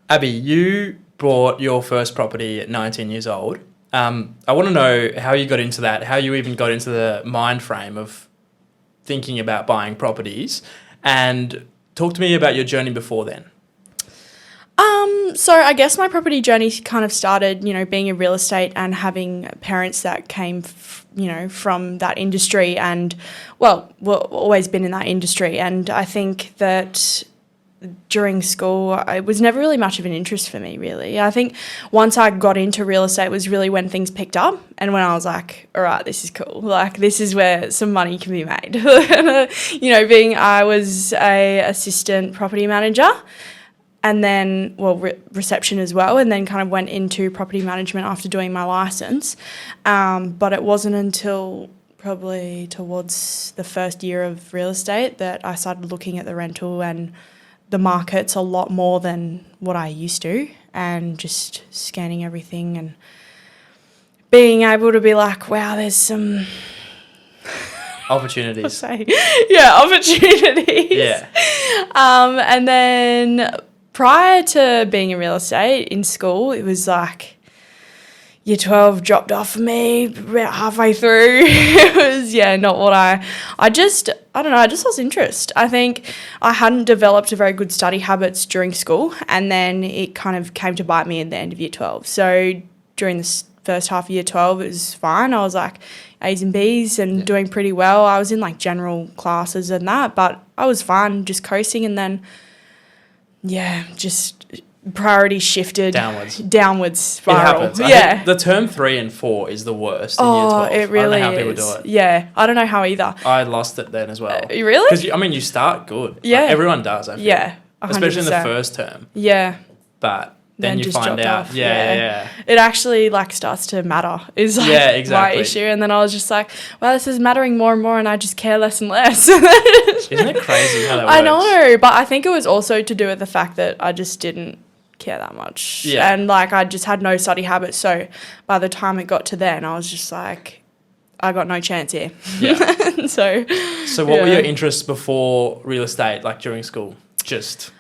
Abby, you bought your first property at 19 years old. I want to know how you got into that, how you even got into the mind frame of thinking about buying properties, and talk to me about your journey before then. So I guess my property journey kind of started, being in real estate and having parents that came, from that industry and, always been in that industry. And I think that during school, it was never really much of an interest for me, really. I think once I got into real estate was really when things picked up and when I was like, all right, this is cool. Like, this is where some money can be made. I was a assistant property manager and then, reception as well, and then kind of went into property management after doing my license. But it wasn't until probably towards the first year of real estate that I started looking at the rental and the market's a lot more than what I used to, and just scanning everything and being able to be like, wow, there's some opportunities. Opportunities. Yeah. And then prior to being in real estate in school, it was like year 12 dropped off for me about halfway through. It was, not what I just lost interest. I think I hadn't developed a very good study habits during school, and then it kind of came to bite me at the end of year 12. So during this first half of year 12, it was fine. I was like A's and B's and doing pretty well. I was in like general classes and that, but I was fine, just coasting, and then, just priorities shifted downwards spiral. It happens. The term 3 and 4 is the worst in year 12. It really I don't know how is. people do it. Yeah, I don't know how either. I lost it then as well. Really? Because you start good. Yeah. Like, everyone does, I feel. Yeah, 100%. Especially in the first term. Yeah. But then you just find dropped out. off. Yeah. It actually starts to matter is exactly. my issue. And then I was just like, well, this is mattering more and more, and I just care less and less. Isn't it crazy how that works? I know, but I think it was also to do with the fact that I just didn't care that much. Yeah. And I just had no study habits. So by the time it got to then, I was just like, I got no chance here. Yeah. So what were your interests before real estate, like during school? Just...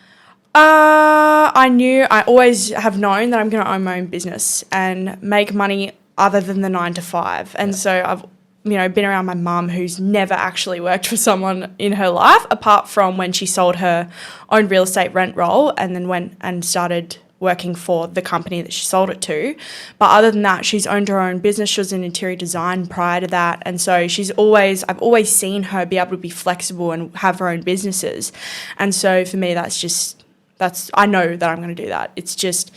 I always have known that I'm going to own my own business and make money other than the 9 to 5. And so I've, been around my mum who's never actually worked for someone in her life, apart from when she sold her own real estate rent roll and then went and started working for the company that she sold it to. But other than that, she's owned her own business. She was in interior design prior to that. And so I've always seen her be able to be flexible and have her own businesses. And so for me, I know that I'm going to do that. It's just,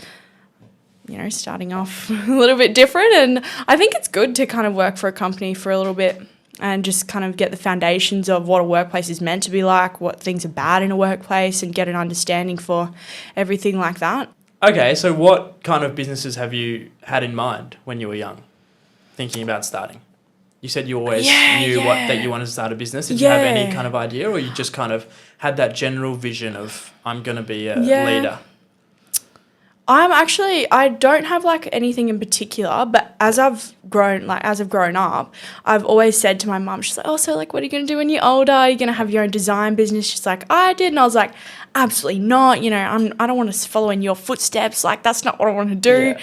starting off a little bit different. And I think it's good to kind of work for a company for a little bit and just kind of get the foundations of what a workplace is meant to be like, what things are bad in a workplace, and get an understanding for everything like that. Okay, so what kind of businesses have you had in mind when you were young, thinking about starting? You said you always knew that you wanted to start a business. Did you have any kind of idea, or you just kind of had that general vision of, I'm going to be a leader? I don't have anything in particular, but as I've grown up, I've always said to my mum, she's like, oh, so what are you going to do when you're older? Are you going to have your own design business? She's like, I did. And I was like, absolutely not. I don't want to follow in your footsteps. That's not what I want to do. Yeah.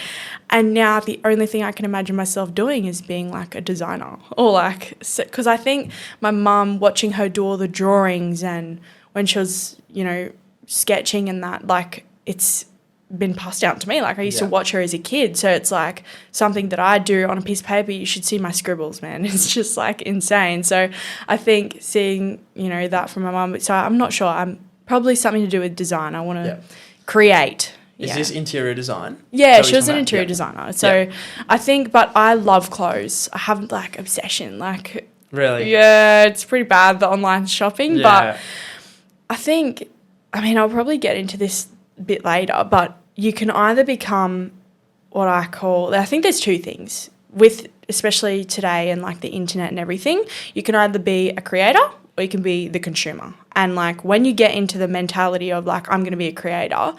And now the only thing I can imagine myself doing is being a designer, or because I think my mum, watching her do all the drawings and when she was, sketching and that, it's been passed down to me. I used to watch her as a kid. So it's something that I do on a piece of paper. You should see my scribbles, man. It's just insane. So I think seeing, that from my mum. So I'm not sure. I'm probably something to do with design. I want to create. Is this interior design? Yeah, she was an interior designer. So I think, but I love clothes. I have obsession. Really? Yeah, it's pretty bad, the online shopping. But I think, I'll probably get into this a bit later, but you can either become what I think there's two things with, especially today and the internet and everything. You can either be a creator or you can be the consumer. And when you get into the mentality of I'm going to be a creator,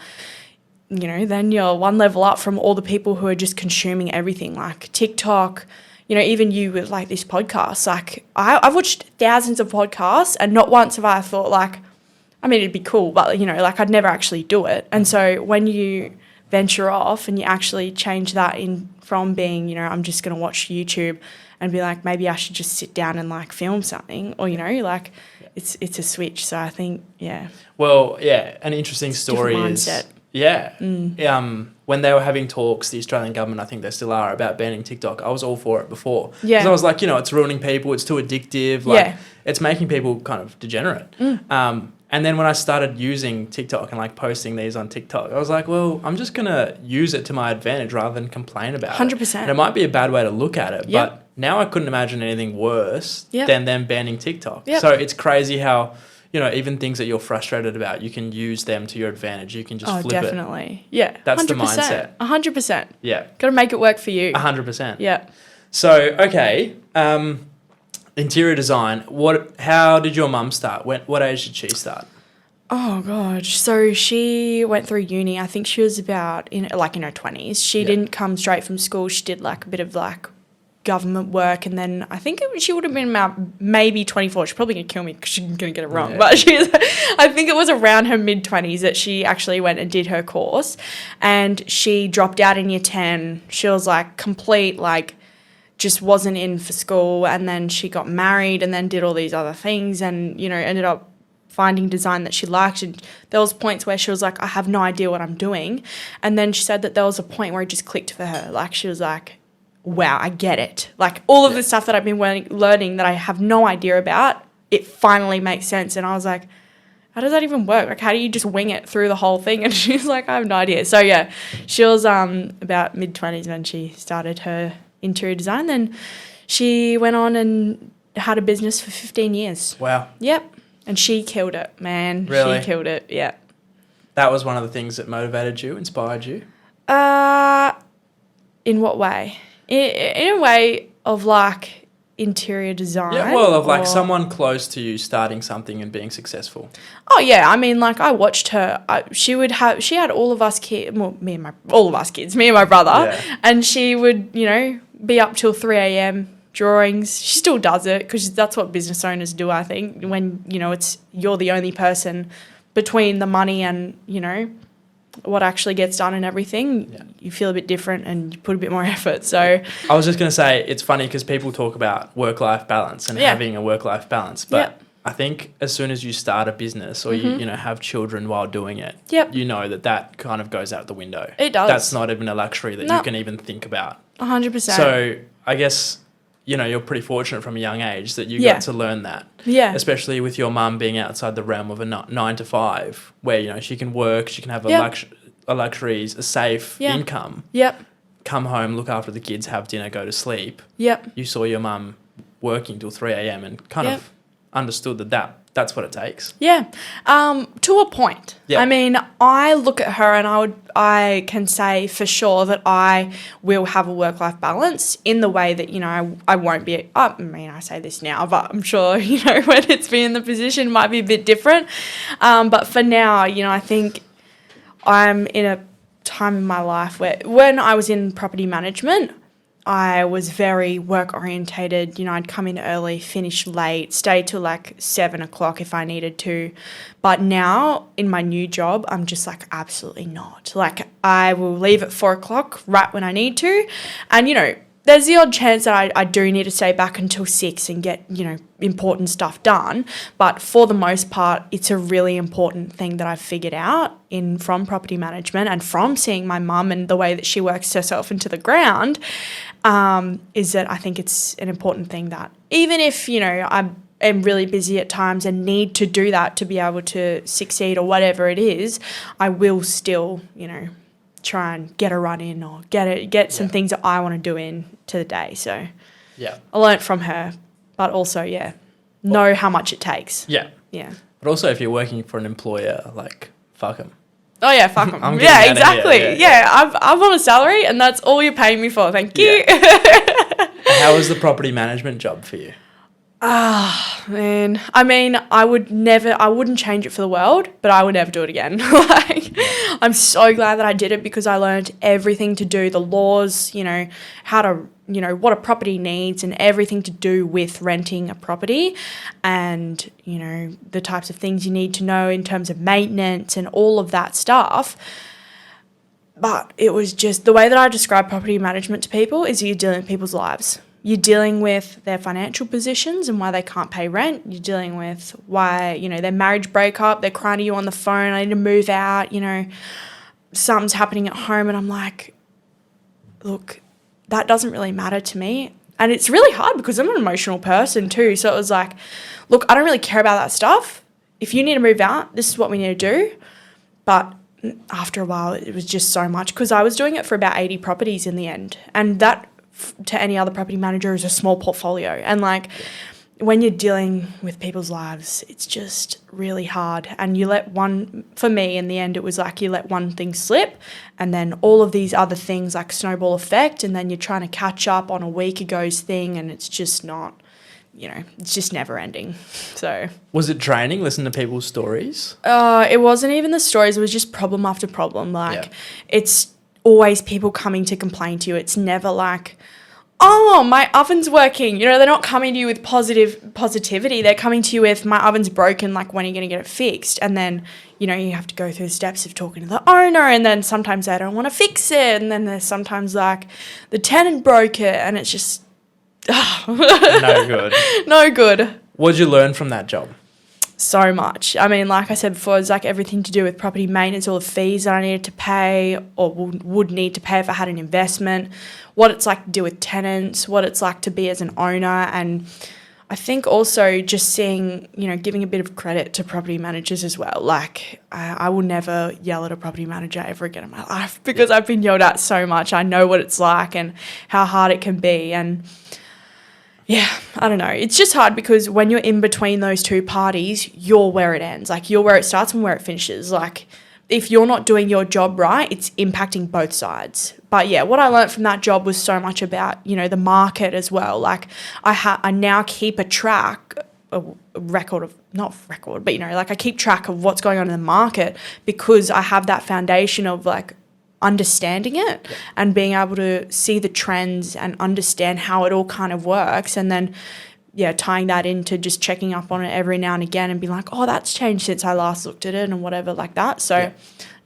then you're one level up from all the people who are just consuming everything, like TikTok, even you with this podcast. I've watched thousands of podcasts and not once have I thought I mean, it'd be cool, but, you know, like I'd never actually do it. And so when you venture off and you actually change that in from being, you know, I'm just going to watch YouTube and be like, maybe I should just sit down and like film something, or, you know, like it's a switch. So I think, yeah. Well, yeah, an interesting story is, mindset. when they were having talks, the Australian government, I think they still are, about banning TikTok, I was all for it before. Yeah. Because I was like, you know, it's ruining people, it's too addictive, like it's making people kind of degenerate. And then when I started using TikTok and like posting these on TikTok, I was like, well, I'm just going to use it to my advantage rather than complain about 100%. it. And it might be a bad way to look at it, Yep. but now I couldn't imagine anything worse Yep. than them banning TikTok. Yep. So it's crazy how, you know, even things that you're frustrated about, you can use them to your advantage. You can just flip it. Definitely. Yeah. That's 100%. the mindset. 100%. Yeah, Got to make it work for you. 100%. Yeah. So, okay, interior design. How did your mum start? What age did she start? Oh gosh. So she went through uni. I think she was about in her 20s. She didn't come straight from school. She did like a bit of like government work, and then I think she would have been about maybe 24. She's probably gonna kill me because she's gonna get it wrong. Yeah. But I think it was around her mid-20s that she actually went and did her course, and she dropped out in year 10. She was like complete like just wasn't in for school, and then she got married and then did all these other things, and, you know, ended up finding design that she liked. And there was points where she was like, I have no idea what I'm doing. And then she said that there was a point where it just clicked for her. Like she was like, wow, I get it. Like all of the stuff that I've been learning that I have no idea about, it finally makes sense. And I was like, how does that even work? Like, how do you just wing it through the whole thing? And she's like, I have no idea. So yeah, she was about mid-20s when she started her interior design. Then she went on and had a business for 15 years. Wow. Yep. And she killed it, man. Really? She killed it, yeah. That was one of the things that motivated you, inspired you? In what way? In a way of like interior design. Yeah, well, of like someone close to you starting something and being successful. Oh yeah, I mean, like I watched her. She had all of us kids, well, me and my brother, and she would, you know, be up till 3 a.m. drawings. She still does it because that's what business owners do, I think, when, you know, you're the only person between the money and, you know, what actually gets done and everything. You feel a bit different and you put a bit more effort. So I was just going to say, it's funny because people talk about work-life balance and having a work-life balance, but I think as soon as you start a business or you know, have children while doing it, you know that kind of goes out the window. It does. That's not even a luxury that you can even think about. 100%. So I guess, you know, you're pretty fortunate from a young age that you got to learn that. Yeah. Especially with your mum being outside the realm of a 9 to 5, where, you know, she can work, she can have a luxuries, a safe income. Yep. Come home, look after the kids, have dinner, go to sleep. Yep. You saw your mum working till 3 a.m. and kind of understood that's what it takes. Yeah. To a point. Yeah. I mean, I look at her and I can say for sure that I will have a work-life balance in the way that, you know, I won't be, I mean, I say this now, but I'm sure, you know, when it's been in the position it might be a bit different. But for now, you know, I think I'm in a time in my life where when I was in property management, I was very work orientated. You know, I'd come in early, finish late, stay till like 7 o'clock if I needed to. But now in my new job, I'm just like, absolutely not. Like I will leave at 4 o'clock right when I need to. And, you know, there's the odd chance that I do need to stay back until 6 and get, you know, important stuff done. But for the most part, it's a really important thing that I've figured out from property management and from seeing my mum and the way that she works herself into the ground, is that I think it's an important thing that even if, you know, I'm really busy at times and need to do that to be able to succeed or whatever it is, I will still, you know, try and get a run in or get some things that I want to do into the day. So I learnt from her, but also know how much it takes. Yeah. But also if you're working for an employer, like fuck them. Oh yeah, fuck them. Yeah, exactly. I'm on a salary and that's all you're paying me for. Thank you. How was the property management job for you? Man, I mean, I wouldn't change it for the world, but I would never do it again. Like, I'm so glad that I did it because I learned everything to do, the laws, how to, what a property needs and everything to do with renting a property and, the types of things you need to know in terms of maintenance and all of that stuff. But it was just the way that I describe property management to people is you're dealing with people's lives. You're dealing with their financial positions and why they can't pay rent. You're dealing with why, their marriage break up, they're crying to you on the phone, I need to move out, something's happening at home. And I'm like, look, that doesn't really matter to me. And it's really hard because I'm an emotional person too. So it was like, look, I don't really care about that stuff. If you need to move out, this is what we need to do. But after a while, it was just so much because I was doing it for about 80 properties in the end. And that, to any other property manager, is a small portfolio. And when you're dealing with people's lives, it's just really hard. And for me in the end, it was like you let one thing slip and then all of these other things like snowball effect, and then you're trying to catch up on a week ago's thing, and it's just not, it's just never ending. So was it draining listening to people's stories? It wasn't even the stories, it was just problem after problem. It's always people coming to complain to you. It's never like, oh, my oven's working. They're not coming to you with positivity. They're coming to you with, my oven's broken, like, when are you going to get it fixed? And then, you have to go through the steps of talking to the owner, and then sometimes they don't want to fix it. And then there's sometimes like the tenant broke it, and it's just, no good. No good. What did you learn from that job? So much. I mean, like I said before, it's like everything to do with property maintenance, all the fees that I needed to pay or would need to pay if I had an investment, what it's like to deal with tenants, what it's like to be as an owner. And I think also just seeing, giving a bit of credit to property managers as well. Like, I will never yell at a property manager ever again in my life because I've been yelled at so much. I know what it's like and how hard it can be. And yeah, I don't know. It's just hard because when you're in between those two parties, you're where it ends. Like, you're where it starts and where it finishes. Like, if you're not doing your job right, it's impacting both sides. But yeah, what I learned from that job was so much about, the market as well. Like, I now keep a record of, not record, but, I keep track of what's going on in the market because I have that foundation of like understanding it and being able to see the trends and understand how it all kind of works, and then tying that into just checking up on it every now and again and being like, oh, that's changed since I last looked at it and whatever like that. So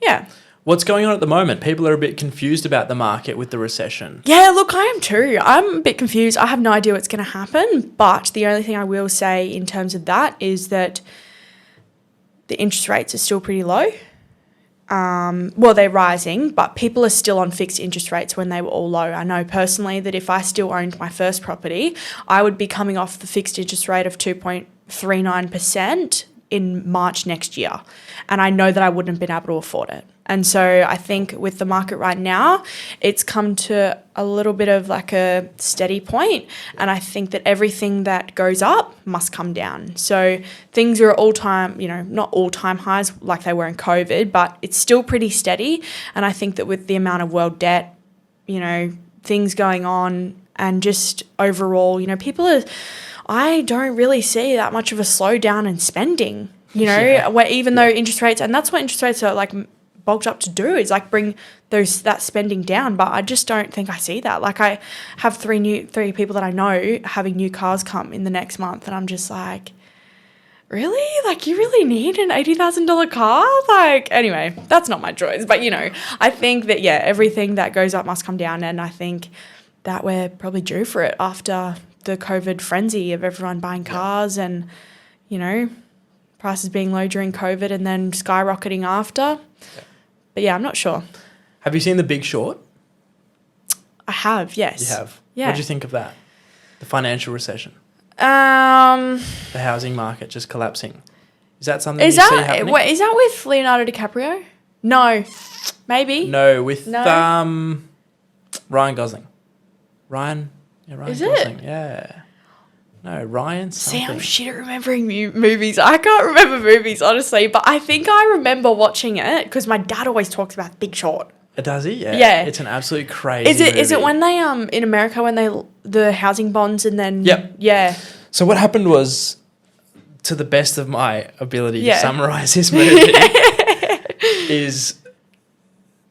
yeah. What's going on at the moment? People are a bit confused about the market with the recession. Yeah, look, I am too. I'm a bit confused. I have no idea what's going to happen, but the only thing I will say in terms of that is that the interest rates are still pretty low. They're rising, but people are still on fixed interest rates when they were all low. I know personally that if I still owned my first property, I would be coming off the fixed interest rate of 2.39% in March next year. And I know that I wouldn't have been able to afford it. And so I think with the market right now, it's come to a little bit of like a steady point. And I think that everything that goes up must come down. So things are all-time, not all-time highs like they were in COVID, but it's still pretty steady. And I think that with the amount of world debt, things going on and just overall, I don't really see that much of a slowdown in spending, where even though interest rates, and that's what interest rates are like bulked up to do, is like bring that spending down. But I just don't think I see that. Like, I have three people that I know having new cars come in the next month, and I'm just like, really? Like, you really need an $80,000 car? Like, anyway, that's not my choice. But, I think that, everything that goes up must come down. And I think that we're probably due for it after the COVID frenzy of everyone buying cars and, prices being low during COVID and then skyrocketing after. But I'm not sure. Have you seen The Big Short? I have, yes. You have? Yeah. What do you think of that? The financial recession? The The housing market just collapsing. Is that something you see happening? Is that with Leonardo DiCaprio? No. Maybe. No, with Ryan Gosling. Ryan Is Gosling. it? Yeah. No, Ryan something. See, I'm shit at remembering movies. I can't remember movies, honestly, but I think I remember watching it because my dad always talks about Big Short. Does he? Yeah. Yeah. It's an absolute crazy Is it movie. when they in America when they the housing bonds and then Yep. Yeah. So what happened was, to the best of my ability Yeah. to summarize this movie, is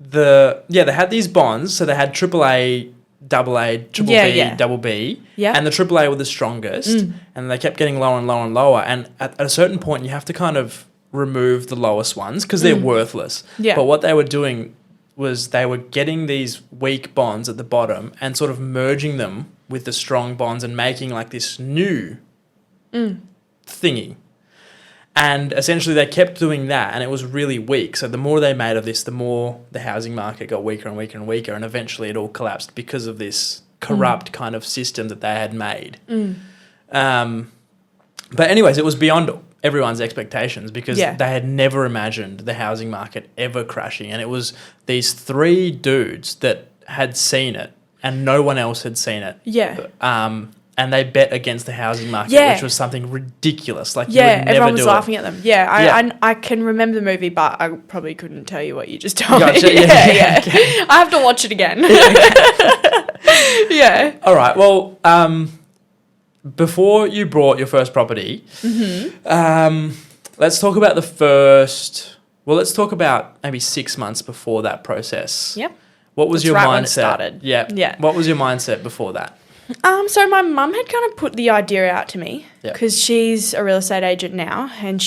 they had these bonds. So they had AAA, AA, triple Yeah, B, yeah. double B, Yeah. and the AAA were the strongest, and they kept getting lower and lower and lower. And at a certain point, you have to kind of remove the lowest ones because they're worthless. Yeah. But what they were doing was they were getting these weak bonds at the bottom and sort of merging them with the strong bonds and making like this new thingy. And essentially they kept doing that, and it was really weak. So the more they made of this, the more the housing market got weaker and weaker and weaker, and eventually it all collapsed because of this corrupt kind of system that they had made. But anyways, it was beyond everyone's expectations because Yeah. they had never imagined the housing market ever crashing. And it was these three dudes that had seen it and no one else had seen it. Yeah. And they bet against the housing market, Yeah. which was something ridiculous. Like, you Yeah, would never everyone was do laughing it. at them. Yeah, Yeah. I can remember the movie, but I probably couldn't tell you what you just told Gotcha, me. yeah, yeah. I have to watch it again. yeah. All right. Well, before you bought your first property, let's talk about the first. Well, let's talk about maybe 6 months before that process. Yep. What was That's your right mindset? when it started. Yeah. Yeah. What was your mindset before that? So my mum had kind of put the idea out to me Yep. because she's a real estate agent now, and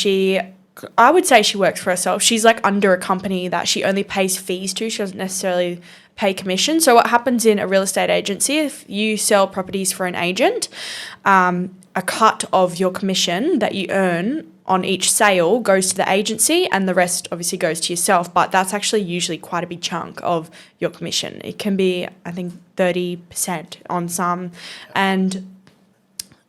I would say she works for herself. She's like under a company that she only pays fees to. She doesn't necessarily pay commission. So what happens in a real estate agency, if you sell properties for an agent, a cut of your commission that you earn on each sale goes to the agency, and the rest obviously goes to yourself. But that's actually usually quite a big chunk of your commission. It can be, I think, 30% on some, and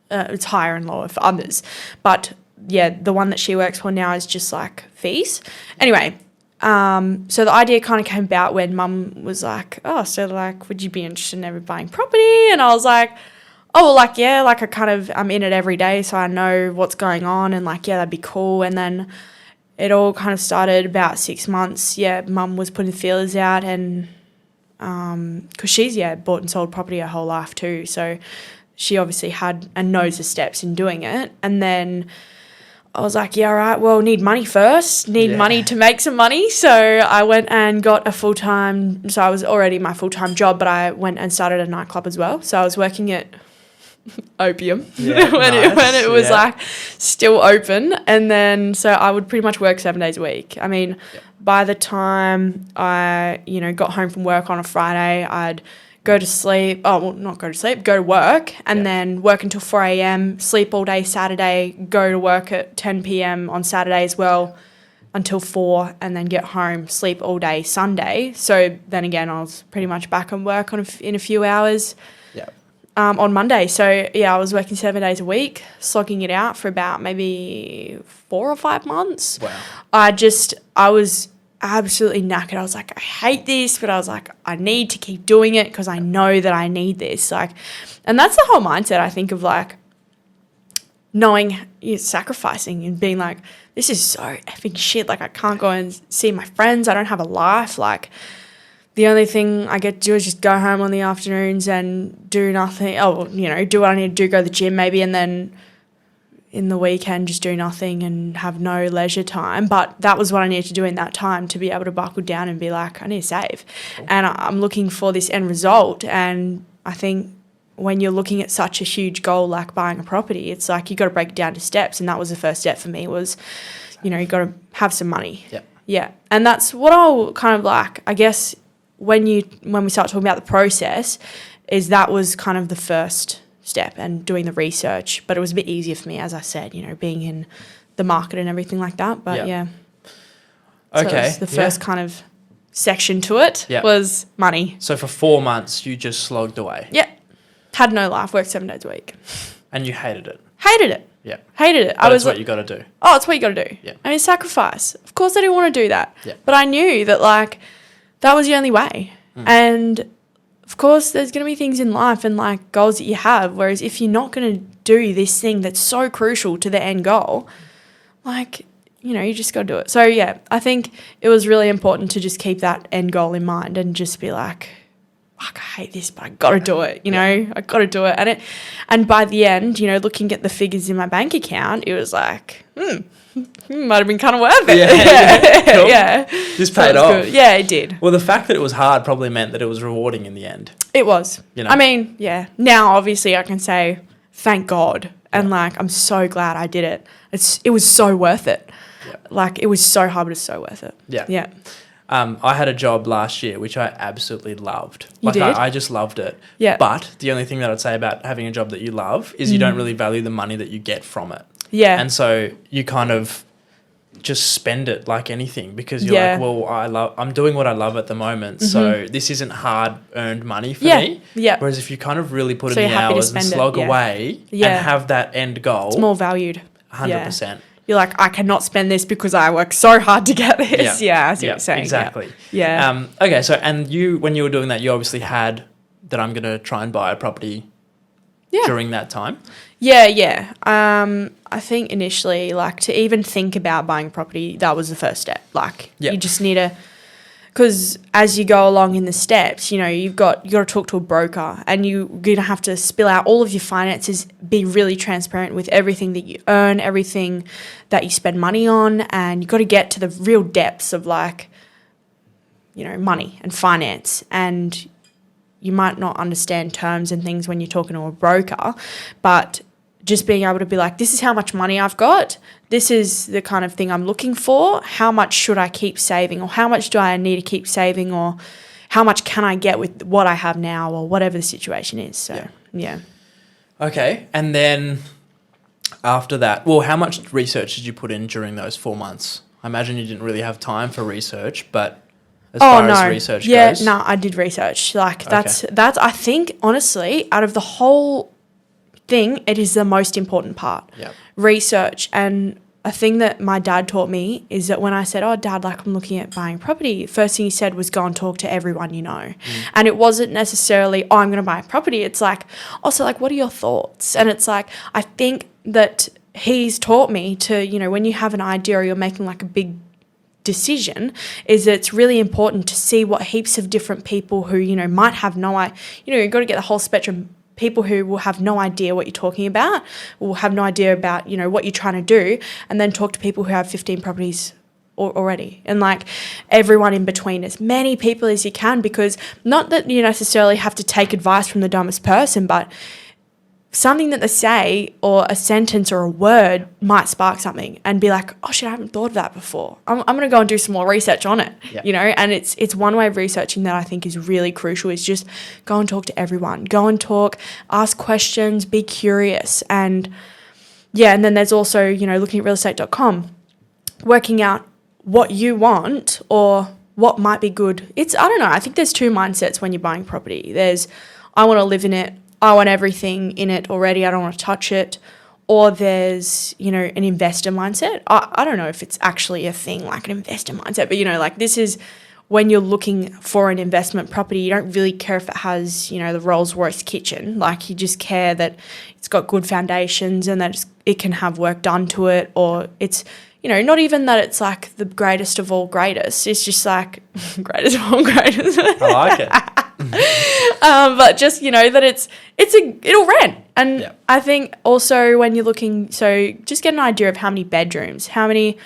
it's higher and lower for others. But yeah, the one that she works for now is just like fees. Anyway, so the idea kind of came about when Mum was like, oh, so like, would you be interested in ever buying property? And I was like, oh, well, like, yeah, like I'm in it every day, so I know what's going on, and like, yeah, that'd be cool. And then it all kind of started about 6 months. Yeah, Mum was putting feelers out, and because she's bought and sold property her whole life too, so she obviously had and knows the steps in doing it. And then I was like, yeah, all right, well, need money first, money to make some money. So I went and got a full-time, so I was already my full-time job, but I went and started a nightclub as well. So I was working at Opium Yeah, when nice, it was yeah. like still open. And then so I would pretty much work 7 days a week. I mean, by the time I, got home from work on a Friday, I'd go to sleep. Oh, well, not go to sleep, go to work, and then work until 4 a.m., sleep all day Saturday, go to work at 10 p.m. on Saturday as well until 4, and then get home, sleep all day Sunday. So then again, I was pretty much back on work in a few hours on Monday. So, yeah, I was working 7 days a week, slogging it out for about maybe 4 or 5 months. Wow. I was absolutely knackered. I was like, I hate this, but I was like, I need to keep doing it because I know that I need this. Like, and that's the whole mindset, I think, of like knowing you're sacrificing and being like, this is so effing shit. Like, I can't go and see my friends. I don't have a life. Like, the only thing I get to do is just go home on the afternoons and do nothing. Oh, do what I need to do, go to the gym maybe, and then in the weekend just do nothing and have no leisure time. But that was what I needed to do in that time to be able to buckle down and be like, I need to save. And I'm looking for this end result. And I think when you're looking at such a huge goal like buying a property, it's like you got to break it down to steps. And that was the first step for me was, you got to have some money. Yeah. And that's what I'll kind of like, I guess, when we start talking about the process, is that was kind of the first step and doing the research. But it was a bit easier for me, as I said, being in the market and everything like that. But Okay. So it was the first kind of section to it was money. So for 4 months, you just slogged away. Yeah. Had no life, worked 7 days a week. And you hated it. Hated it. Yeah. Hated it. But it's what you got to do. Oh, it's what you got to do. Yeah. I mean, sacrifice. Of course I didn't want to do that. Yeah. But I knew that, like, that was the only way. And, of course, there's going to be things in life and, like, goals that you have. Whereas if you're not going to do this thing that's so crucial to the end goal, like, you just got to do it. So, yeah, I think it was really important to just keep that end goal in mind and just be like, fuck, I hate this, but I got to do it, you know, I got to do it. And by the end, you know, looking at the figures in my bank account, it was like, might have been kind of worth it. Yeah. Cool. Yeah. This So paid it was off. good. Yeah, it did. Well, the fact that it was hard probably meant that it was rewarding in the end. It was. You know? I mean, yeah. Now, obviously, I can say, thank God. And, like, I'm so glad I did it. It was so worth it. Yeah. Like, it was so hard, but it's so worth it. Yeah. Yeah. I had a job last year, which I absolutely loved. You Like, did? I just loved it. Yeah. But the only thing that I'd say about having a job that you love is you don't really value the money that you get from it. Yeah. And so you kind of just spend it like anything because you're Yeah. like, well, I'm doing what I love at the moment. So this isn't hard earned money for Yeah. me. Yeah. Whereas if you kind of really put So in you're the happy to hours and spend it, slog yeah. away Yeah. and have that end goal, It's more valued. 100%. You're like, I cannot spend this because I work so hard to get this. Yeah, I see what you're saying. Exactly. Yeah. Okay, so and you, when you were doing that, you obviously had that I'm going to try and buy a property during that time. Yeah. I think initially, like, to even think about buying property, that was the first step. Like, you just need to, because as you go along in the steps, you know, you got to talk to a broker, and you're gonna have to spill out all of your finances, be really transparent with everything that you earn, everything that you spend money on, and you got to get to the real depths of, like, you know, money and finance. And you might not understand terms and things when you're talking to a broker, but just being able to be like, this is how much money I've got. This is the kind of thing I'm looking for. How much should I keep saving, or how much do I need to keep saving, or how much can I get with what I have now, or whatever the situation is. So, yeah. Okay. And then after that, well, how much research did you put in during those 4 months? I imagine you didn't really have time for research, but as far as research goes. No, I did research. Like, that's I think, honestly, out of the whole thing, it is the most important part. Yep. Research. And a thing that my dad taught me is that when I said, oh, Dad, like, I'm looking at buying property, first thing he said was, go and talk to everyone you know. And it wasn't necessarily, oh, I'm going to buy a property. It's like, also, like, what are your thoughts? And it's like, I think that he's taught me to, you know, when you have an idea or you're making, like, a big decision, is that it's really important to see what heaps of different people who, you know, might have no idea, you know, you've got to get the whole spectrum. People who will have no idea what you're talking about, will have no idea about, you know, what you're trying to do, and then talk to people who have 15 properties already, and, like, everyone in between, as many people as you can, because not that you necessarily have to take advice from the dumbest person, but something that they say, or a sentence or a word, might spark something and be like, oh shit, I haven't thought of that before. I'm going to go and do some more research on it, you know? And it's one way of researching that I think is really crucial, is just go and talk to everyone. Go and talk, ask questions, be curious. And and then there's also, you know, looking at realestate.com, working out what you want or what might be good. I don't know, I think there's two mindsets when you're buying property. There's, I want to live in it, I want everything in it already, I don't want to touch it. Or there's, you know, an investor mindset. I don't know if it's actually a thing, like an investor mindset, but, you know, like, this is when you're looking for an investment property, you don't really care if it has, you know, the Rolls-Royce kitchen. Like, you just care that it's got good foundations and that it can have work done to it, or it's, you know, not even that it's like the greatest of all greatest. It's just like greatest of all greatest. I like it. But just, you know, that it'll rent. And I think also when you're looking, so just get an idea of how many bedrooms, how many,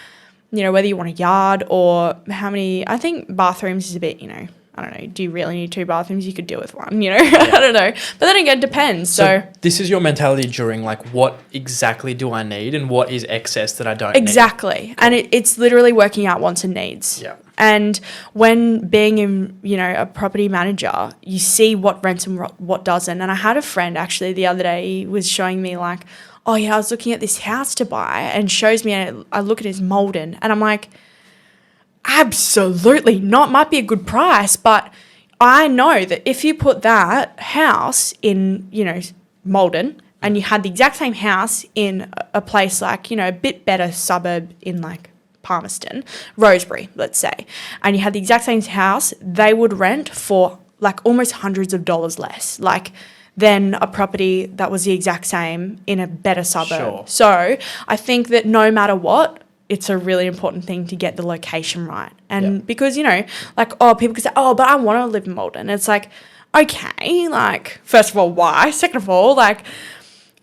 you know, whether you want a yard or how many, I think bathrooms is a bit, you know, I don't know, do you really need 2 bathrooms? You could deal with one, you know, I don't know. But then again, it depends. So this is your mentality during, like, what exactly do I need and what is excess that I don't exactly. need? And it's literally working out wants and needs. Yeah. And when being in, you know, a property manager, you see what rents and what doesn't. And I had a friend actually the other day, he was showing me, like, oh yeah, I was looking at this house to buy, and shows me, and I look at it, it's Malden, and I'm like, absolutely not. Might be a good price, but I know that if you put that house in, you know, Malden, and you had the exact same house in a place like, you know, a bit better suburb in, like, Palmerston, Rosebery, let's say, and you had the exact same house, they would rent for, like, almost hundreds of dollars less, like, than a property that was the exact same in a better suburb. Sure. So I think that no matter what, it's a really important thing to get the location right. And because, you know, like, oh, people could say, oh, but I want to live in Malden. It's like, okay, like, first of all, why? Second of all, like,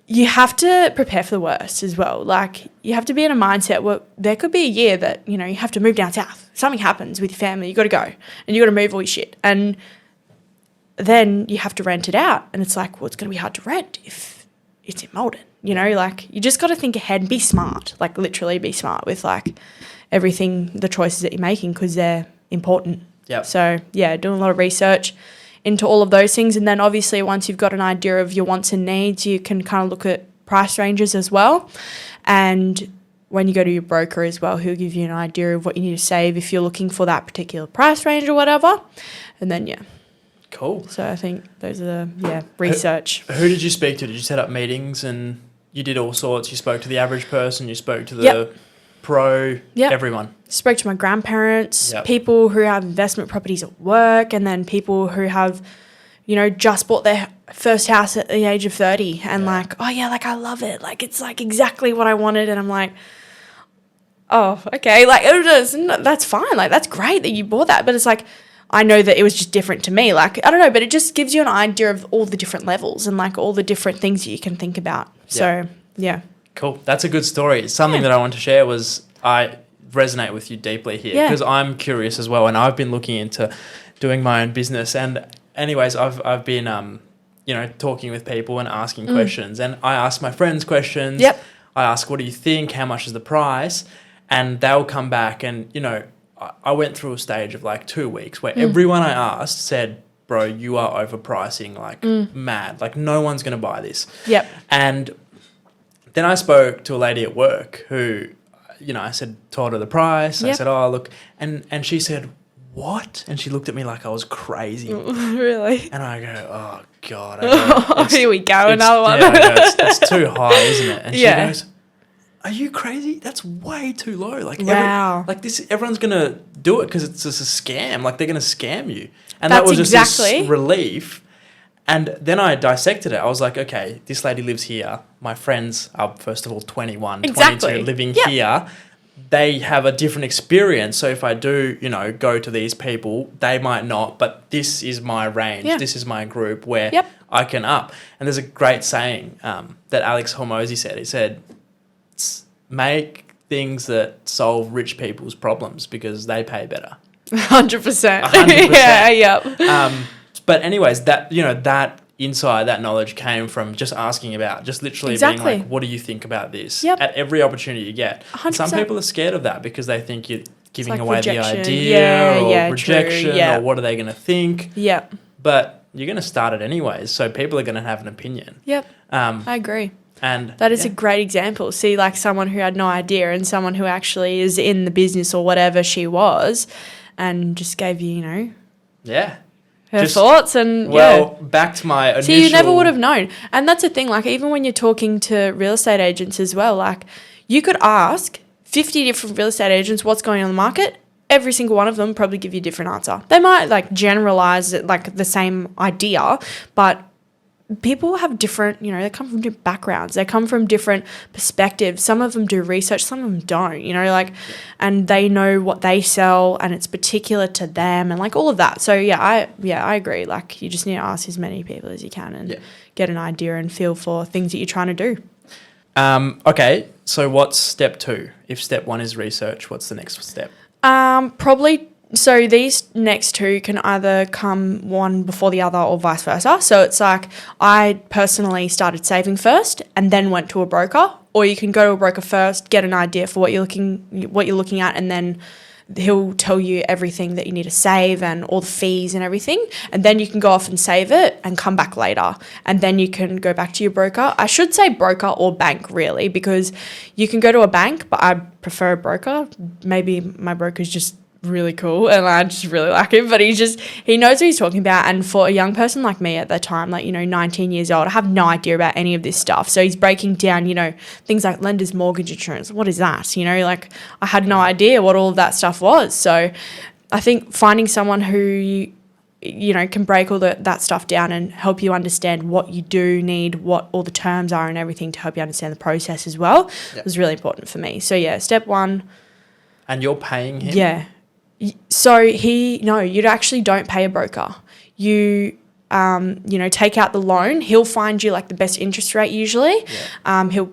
you have to prepare for the worst as well. Like, you have to be in a mindset where there could be a year that, you know, you have to move down south. Something happens with your family. You got to go and you got to move all your shit. And then you have to rent it out. And it's like, well, it's going to be hard to rent if it's in Malden. You know, like, you just got to think ahead and be smart. Like, literally be smart with, like, everything, the choices that you're making, because they're important. Yep. So, yeah, doing a lot of research into all of those things. And then obviously once you've got an idea of your wants and needs, you can kind of look at price ranges as well. And when you go to your broker as well, he'll give you an idea of what you need to save if you're looking for that particular price range or whatever. And then, yeah. Cool. So I think those are the, research. Who did you speak to? Did you set up meetings and you did all sorts? You spoke to the average person, you spoke to the Yep. pro, Yep. everyone. Spoke to my grandparents, Yep. people who have investment properties at work, and then people who have, you know, just bought their first house at the age of 30 and like, oh yeah, like I love it. Like it's like exactly what I wanted. And I'm like, oh, okay. Like that's fine. Like that's great that you bought that. But it's like, I know that it was just different to me. Like, I don't know, but it just gives you an idea of all the different levels and like all the different things that you can think about. So yeah. Cool. That's a good story. Something that I want to share was I resonate with you deeply here because I'm curious as well, and I've been looking into doing my own business. And anyways, I've been talking with people and asking questions, and I ask my friends questions. Yep. I ask, what do you think? How much is the price? And they'll come back, and I went through a stage of like 2 weeks where everyone I asked said, bro, you are overpricing like mad. Like no one's going to buy this. Yep. And then I spoke to a lady at work who, I told her the price. Yep. I said, oh, look. And she said, what? And she looked at me like I was crazy. Really? And I go, oh, God. I go, here we go, another one. Yeah, I go, it's too high, isn't it? And she Yeah. goes, are you crazy? That's way too low. Like, wow. Everyone's going to do it because it's just a scam. Like, they're going to scam you. And That's that was just exactly. this relief. And then I dissected it. I was like, okay, this lady lives here. My friends are, first of all, 21, Exactly. 22, living here. They have a different experience. So if I do, go to these people, they might not. But this is my range. Yeah. This is my group where Yep. I can up. And there's a great saying that Alex Hormozy said. He said, make things that solve rich people's problems because they pay better. 100%. 100%. Yeah, yep. But anyways, that that insight, that knowledge came from just asking about, just literally Exactly. being like, what do you think about this? Yep. At every opportunity you get. 100%. Some people are scared of that because they think you're giving like away rejection. the idea or Yeah, rejection true. Yeah. or what are they going to think? Yep. But you're going to start it anyways, so people are going to have an opinion. Yep. I agree. And That is a great example. See, like someone who had no idea and someone who actually is in the business or whatever she was and just gave you, her thoughts and back to my initial... See, you never would have known. And that's the thing, like even when you're talking to real estate agents as well, like you could ask 50 different real estate agents what's going on in the market. Every single one of them probably give you a different answer. They might like generalize it like the same idea, but people have different, they come from different backgrounds. They come from different perspectives. Some of them do research, some of them don't, and they know what they sell and it's particular to them and like all of that. So I agree. Like you just need to ask as many people as you can and get an idea and feel for things that you're trying to do. Okay, so what's step 2? If step 1 is research, what's the next step? Probably. So these next two can either come one before the other or vice versa. So it's like I personally started saving first and then went to a broker, or you can go to a broker first, get an idea for what you're looking at, and then he'll tell you everything that you need to save and all the fees and everything. And then you can go off and save it and come back later. And then you can go back to your broker. I should say broker or bank really, because you can go to a bank, but I prefer a broker. Maybe my broker's just really cool and I just really like him, but he knows what he's talking about. And for a young person like me at that time, like 19 years old, I have no idea about any of this stuff. So he's breaking down things like lender's mortgage insurance. What is that? Like I had no idea what all of that stuff was. So I think finding someone who can break all that stuff down and help you understand what you do need, what all the terms are and everything to help you understand the process as well was really important for me. So step 1. And you're paying him? Yeah. So you actually don't pay a broker. You take out the loan, he'll find you like the best interest rate usually. Yeah. He'll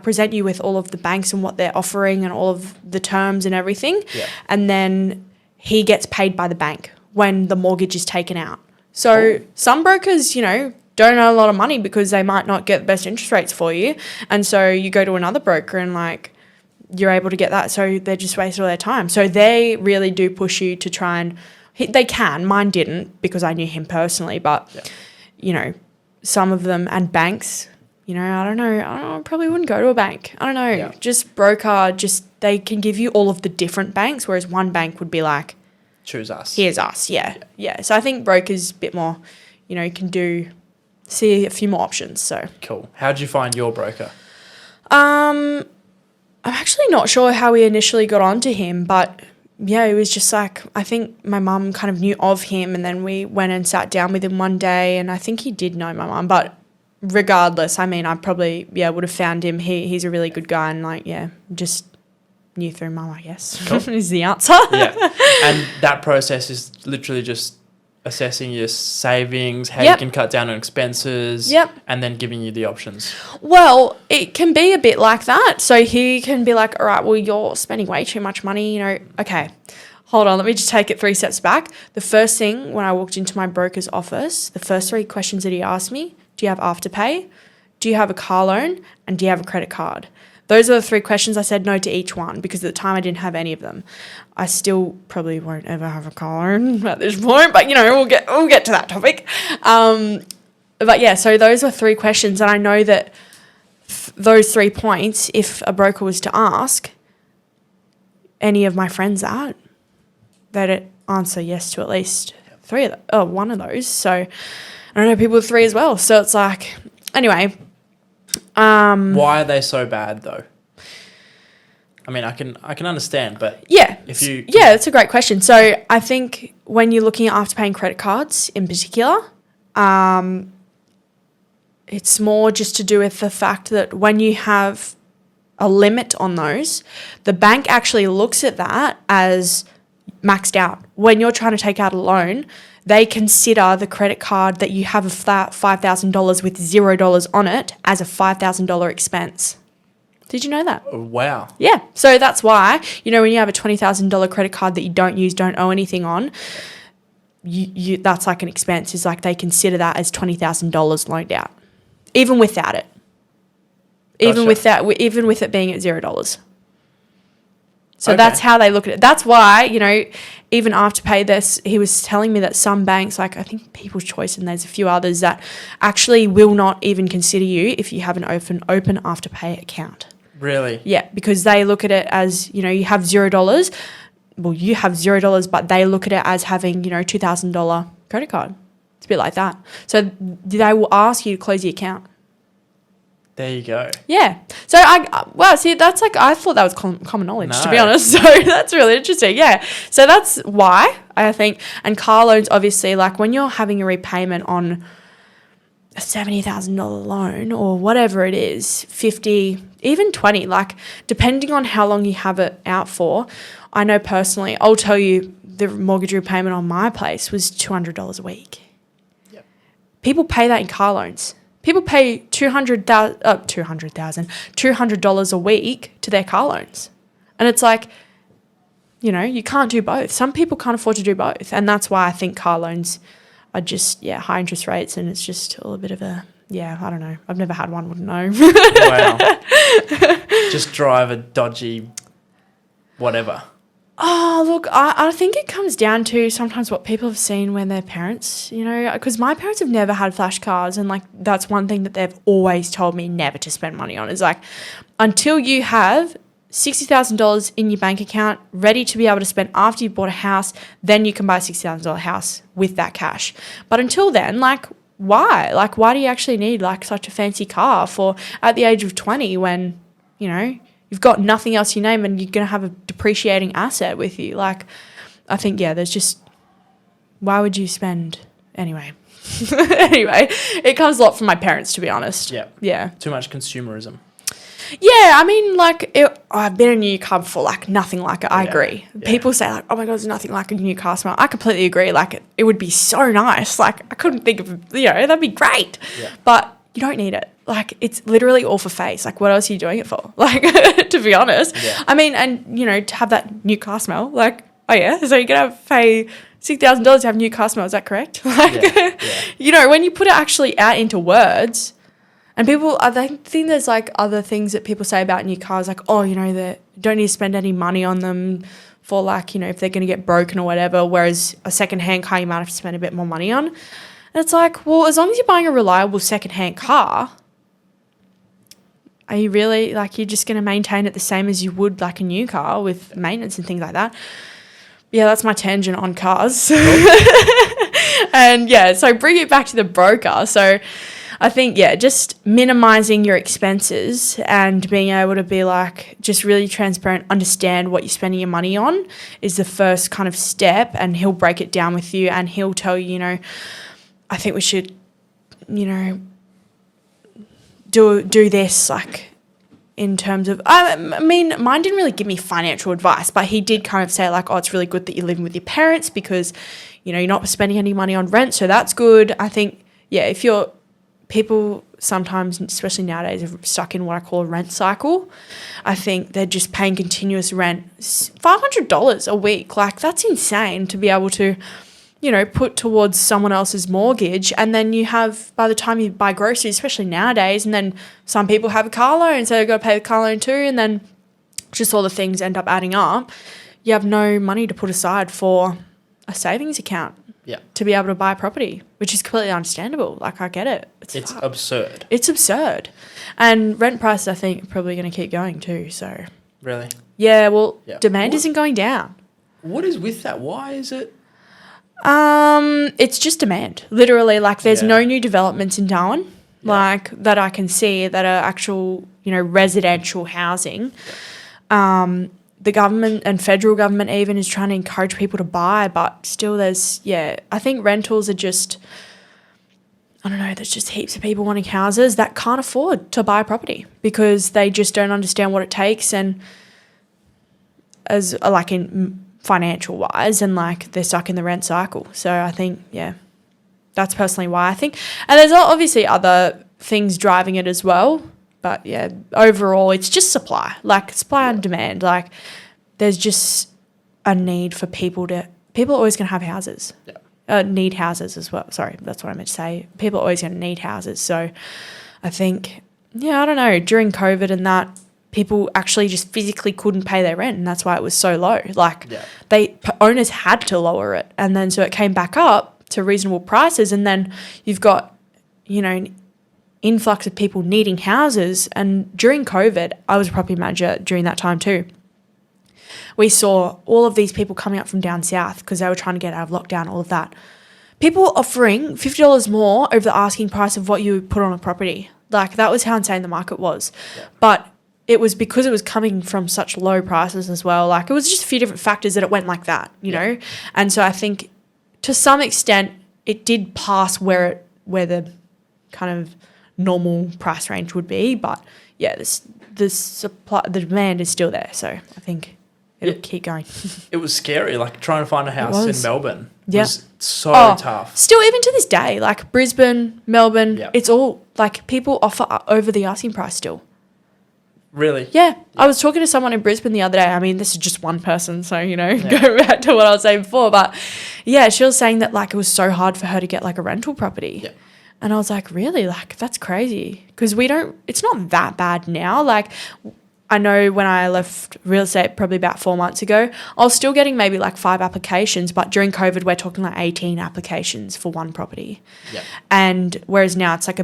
present you with all of the banks and what they're offering and all of the terms and everything. Yeah. And then he gets paid by the bank when the mortgage is taken out. So some brokers, don't earn a lot of money because they might not get the best interest rates for you. And so you go to another broker and like you're able to get that. So they're just wasting all their time. So they really do push you to try and they can. Mine didn't because I knew him personally. But, some of them and banks, I don't know. I probably wouldn't go to a bank. I don't know. Yeah. Just broker, they can give you all of the different banks, whereas one bank would be like, choose us. here's us. Yeah. So I think brokers a bit more, can see a few more options. So Cool. How'd you find your broker? I'm actually not sure how we initially got onto him, but yeah, it was just like, I think my mum kind of knew of him, and then we went and sat down with him one day, and I think he did know my mum, but regardless, I mean, I probably, would have found him. He's a really good guy, and just knew through mum, I guess, Cool. is the answer. Yeah. And that process is literally just assessing your savings, how you Yep. can cut down on expenses, Yep. and then giving you the options. Well, it can be a bit like that. So he can be like, all right, well, you're spending way too much money, okay, hold on, let me just take it 3 steps back. The first thing when I walked into my broker's office, the first 3 questions that he asked me, do you have Afterpay? Do you have a car loan? And do you have a credit card? Those are the 3 questions. I said no to each one because at the time I didn't have any of them. I still probably won't ever have a car loan at this point, but we'll get to that topic. But yeah, so those are 3 questions, and I know that those 3 points, if a broker was to ask any of my friends that, they'd answer yes to at least 1 of those. So I know people with 3 as well. So it's like, anyway. Why are they so bad though? I mean, I can understand, but Yeah. if it's a great question. So I think when you're looking at afterpaying credit cards in particular, it's more just to do with the fact that when you have a limit on those, the bank actually looks at that as maxed out. When you're trying to take out a loan, they consider the credit card that you have a flat $5,000 with $0 on it as a $5,000 expense. Did you know that? wow. Yeah. So that's why, when you have a $20,000 credit card that you don't use, don't owe anything on, you that's like an expense. Is like they consider that as $20,000 loaned out, even without it. Even Gotcha. even with it being at $0. So Okay. that's how they look at it. That's why, even Afterpay, he was telling me that some banks, like I think People's Choice and there's a few others, that actually will not even consider you if you have an open Afterpay account. Really? Yeah, because they look at it as, you have $0. Well, you have $0, but they look at it as having, $2,000 credit card. It's a bit like that. So they will ask you to close the account. There you go. Yeah. So that's like, I thought that was common knowledge, to be No. honest. So that's really interesting. Yeah. So that's why I think, and car loans, obviously, like when you're having a repayment on a $70,000 loan or whatever it is, 50, even 20, like depending on how long you have it out for. I know personally, I'll tell you the mortgage repayment on my place was $200 a week. Yep. People pay that in car loans. People pay $200 a week to their car loans. And it's like, you can't do both. Some people can't afford to do both. And that's why I think car loans are just, high interest rates. And it's just a little bit of I don't know. I've never had one, wouldn't know. Wow. Just drive a dodgy whatever. Oh, look, I think it comes down to sometimes what people have seen when their parents, because my parents have never had flash cars, and like that's one thing that they've always told me never to spend money on is like until you have $60,000 in your bank account ready to be able to spend after you bought a house, then you can buy a $60,000 house with that cash. But until then, like why? Like why do you actually need like such a fancy car for at the age of 20 when, you've got nothing else you name and you're going to have a depreciating asset with you. Like, I think, there's just, why would you spend, anyway, it comes a lot from my parents, to be honest. Yeah. Yeah. Too much consumerism. Yeah, I mean, I've been in a new car before, like, nothing like it. I agree. yeah. People say, like, oh my God, there's nothing like a new car smell. I completely agree. Like, it would be so nice. Like, I couldn't think of, that'd be great. Yeah. But you don't need it. Like, it's literally all for face. Like, what else are you doing it for? Like, to be honest. Yeah. I mean, and, to have that new car smell, like, oh yeah, so you're going to pay $6,000 to have a new car smell. Is that correct? Like, Yeah. when you put it actually out into words, and people, I think there's like other things that people say about new cars, like, oh, they don't need to spend any money on them for like, if they're going to get broken or whatever, whereas a second-hand car you might have to spend a bit more money on. And it's like, well, as long as you're buying a reliable second-hand car, are you really, like, you're just going to maintain it the same as you would like a new car with maintenance and things like that? Yeah, that's my tangent on cars. And yeah, so bring it back to the broker. So I think, just minimizing your expenses and being able to be like, just really transparent, understand what you're spending your money on is the first kind of step. And he'll break it down with you and he'll tell you, I think we should, do this, like, in terms of, I mean, mine didn't really give me financial advice, but he did kind of say like, oh, it's really good that you're living with your parents because, you're not spending any money on rent. So that's good. I think, if people sometimes, especially nowadays, are stuck in what I call a rent cycle. I think they're just paying continuous rent, $500 a week. Like, that's insane to be able to, put towards someone else's mortgage. And then you have, by the time you buy groceries, especially nowadays, and then some people have a car loan, so they've got to pay the car loan too. And then just all the things end up adding up. You have no money to put aside for a savings account to be able to buy a property, which is completely understandable. Like, I get it. It's absurd. It's absurd. And rent prices, I think, are probably going to keep going too. So Really? yeah, well, demand isn't going down. What is with that? Why is it? It's just demand. Literally, like, there's no new developments in Darwin, like, that I can see that are actual, residential housing. The government and federal government even is trying to encourage people to buy, but still there's, I think rentals are just, I don't know, there's just heaps of people wanting houses that can't afford to buy a property because they just don't understand what it takes and as like in financial wise, and like they're stuck in the rent cycle. So I think, that's personally why I think. And there's obviously other things driving it as well. But overall, it's just supply and demand. Like, there's just a need for people are always going to have houses. Need houses as well. Sorry, that's what I meant to say. People are always going to need houses. So I think, I don't know, during COVID and that, people actually just physically couldn't pay their rent, and that's why it was so low. Like, owners had to lower it. And then so it came back up to reasonable prices, and then you've got, influx of people needing houses. And during COVID, I was a property manager during that time too. We saw all of these people coming up from down south because they were trying to get out of lockdown, all of that. People offering $50 more over the asking price of what you put on a property. Like, that was how insane the market was. But it was because it was coming from such low prices as well. Like, it was just a few different factors that it went like that, know? And so I think to some extent it did pass where the kind of normal price range would be, but the supply, the demand is still there, so I think it'll keep going. It was scary, like trying to find a house in Melbourne was so tough. Still, even to this day, like Brisbane, Melbourne, it's all like people offer over the asking price still. Really? Yeah. I was talking to someone in Brisbane the other day. I mean, this is just one person, so, go back to what I was saying before, but she was saying that like it was so hard for her to get like a rental property. Yeah. And I was like, really? Like, that's crazy. Because it's not that bad now. Like, I know when I left real estate probably about 4 months ago, I was still getting maybe like 5 applications, but during COVID, we're talking like 18 applications for one property. Yeah. And whereas now it's like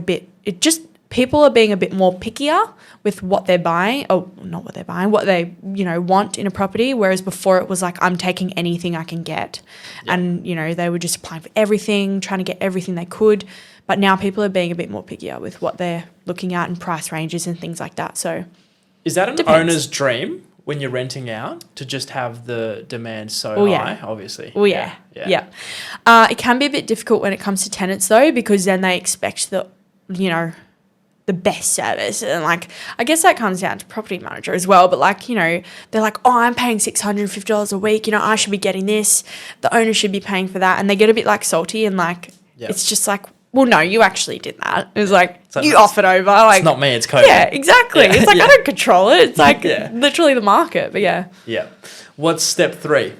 people are being a bit more pickier with what they're buying, what they, want in a property. Whereas before it was like, I'm taking anything I can get. Yeah. And, they were just applying for everything, trying to get everything they could. But now people are being a bit more pickier with what they're looking at and price ranges and things like that. So is that an owner's dream when you're renting out to just have the demand so high, obviously? Oh, yeah. It can be a bit difficult when it comes to tenants though, because then they expect that, the best service. And like, I guess that comes down to property manager as well. But like, you know, they're like, oh, I'm paying $650 a week. You know, I should be getting this. The owner should be paying for that. And they get a bit like salty and like, it's just like, well, no, you actually did that. It was like, you offered over. Like, it's not me, it's COVID. Yeah, exactly. It's like, I don't control it. It's like literally the market. But yeah. Yeah. What's step 3?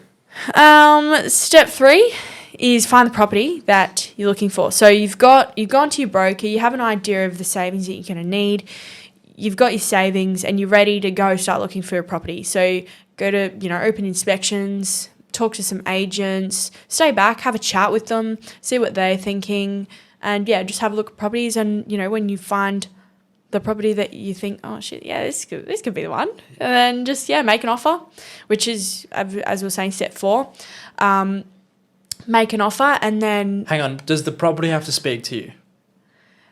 Step 3 is find the property that you're looking for. So you've gone to your broker, you have an idea of the savings that you're going to need, you've got your savings, and you're ready to go start looking for a property. So go to, you know, open inspections, talk to some agents, stay back, have a chat with them, see what they're thinking, and yeah, just have a look at properties. And, you know, when you find the property that you think, oh shit, yeah, this could be the one, and then just make an offer, which is, as we were saying, step 4. Make an offer, and then hang on, does the property have to speak to you?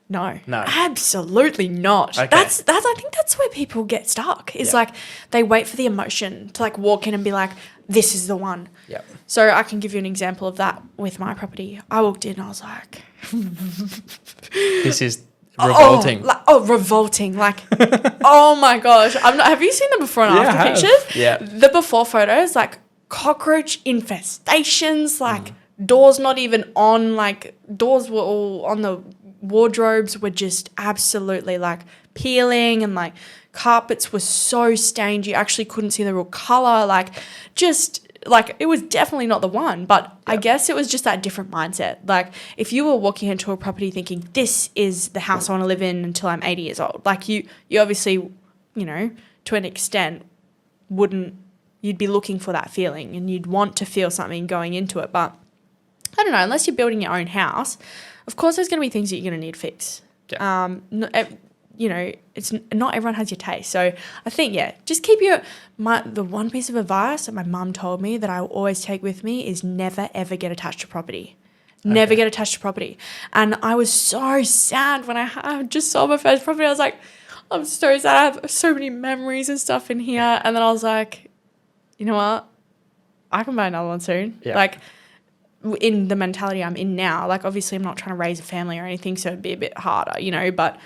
No, No, absolutely not. Okay. That's I think that's where people get stuck. It's like they wait for the emotion to like walk in and be like, this is the one. Yeah. So I can give you an example of that with my property. I walked in, I was like, this is revolting. Revolting. Like, oh my gosh. Have you seen the before and after pictures? Yeah. The before photos, like cockroach infestations, like doors not even on, like doors were all on, the wardrobes were just absolutely like peeling, and like carpets were so stained you actually couldn't see the real color. Like, just like, it was definitely not the one, but I guess it was just that different mindset. Like, if you were walking into a property thinking this is the house I want to live in until I'm 80 years old, like you obviously, you know, to an extent you'd be looking for that feeling and you'd want to feel something going into it. But I don't know, unless you're building your own house, of course there's going to be things that you're going to need fixed. Yeah. You know, it's not everyone has your taste. So I think, just keep the one piece of advice that my mum told me that I will always take with me is never, ever get attached to property. Never get attached to property. And I was so sad when I just sold my first property. I was like, I'm so sad. I have so many memories and stuff in here. And then I was like, you know what? I can buy another one soon. Yeah. Like, in the mentality I'm in now, like, obviously I'm not trying to raise a family or anything, so it'd be a bit harder, you know, but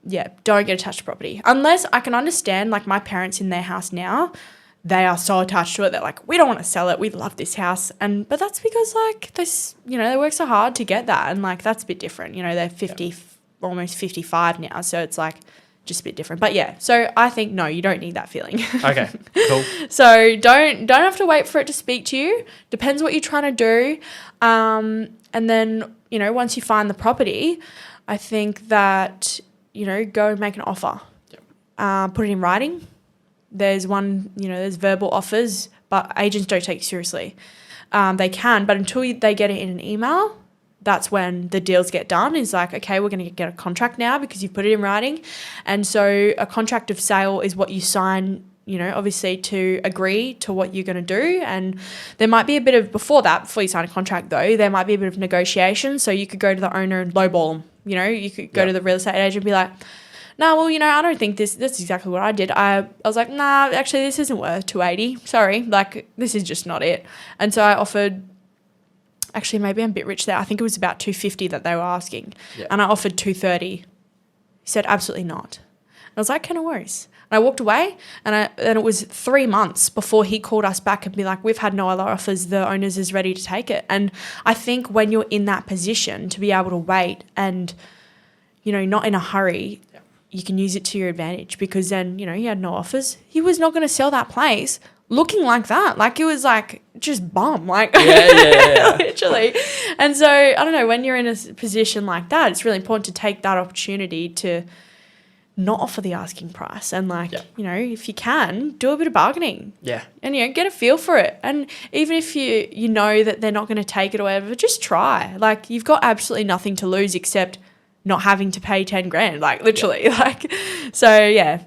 yeah, don't get attached to property. Unless I can understand, like, my parents in their house now, they are so attached to it. They're like, we don't want to sell it. We love this house. But that's because, like, this, you know, they work so hard to get that. And, like, that's a bit different. You know, they're 50, almost 55 now. So it's, like, just a bit different. But, yeah, so I think, no, you don't need that feeling. Okay, cool. So don't have to wait for it to speak to you. Depends what you're trying to do. And then, you know, once you find the property, I think that, you know, go and make an offer. Yep. Put it in writing. There's verbal offers, but agents don't take it seriously. They can, but until they get it in an email, that's when the deals get done. Is like, okay, we're going to get a contract now because you've put it in writing. And so a contract of sale is what you sign, you know, obviously to agree to what you're going to do. And there might be a bit of, before you sign a contract though, there might be a bit of negotiation. So you could go to the owner and lowball them. You know, you could go to the real estate agent and be like, no, well, you know, I don't think that's exactly what I did. I was like, nah, actually this isn't worth 280. Sorry. Like, this is just not it. And so I offered, actually maybe I'm a bit rich there. I think it was about 250 that they were asking. Yep. And I offered 230. He said, absolutely not. And I was like, okay, no worries. And I walked away, and it was 3 months before he called us back and be like, we've had no other offers. The owners is ready to take it. And I think when you're in that position to be able to wait and, you know, not in a hurry, you can use it to your advantage, because then, you know, he had no offers. He was not going to sell that place looking like that. Like, it was like just bum, like literally. And so I don't know, when you're in a position like that, it's really important to take that opportunity to not offer the asking price, and like, you know, if you can, do a bit of bargaining. Yeah. And, you know, get a feel for it. And even if you know that they're not going to take it or whatever, just try. Like, you've got absolutely nothing to lose except not having to pay 10 grand, like literally. Like, so yeah.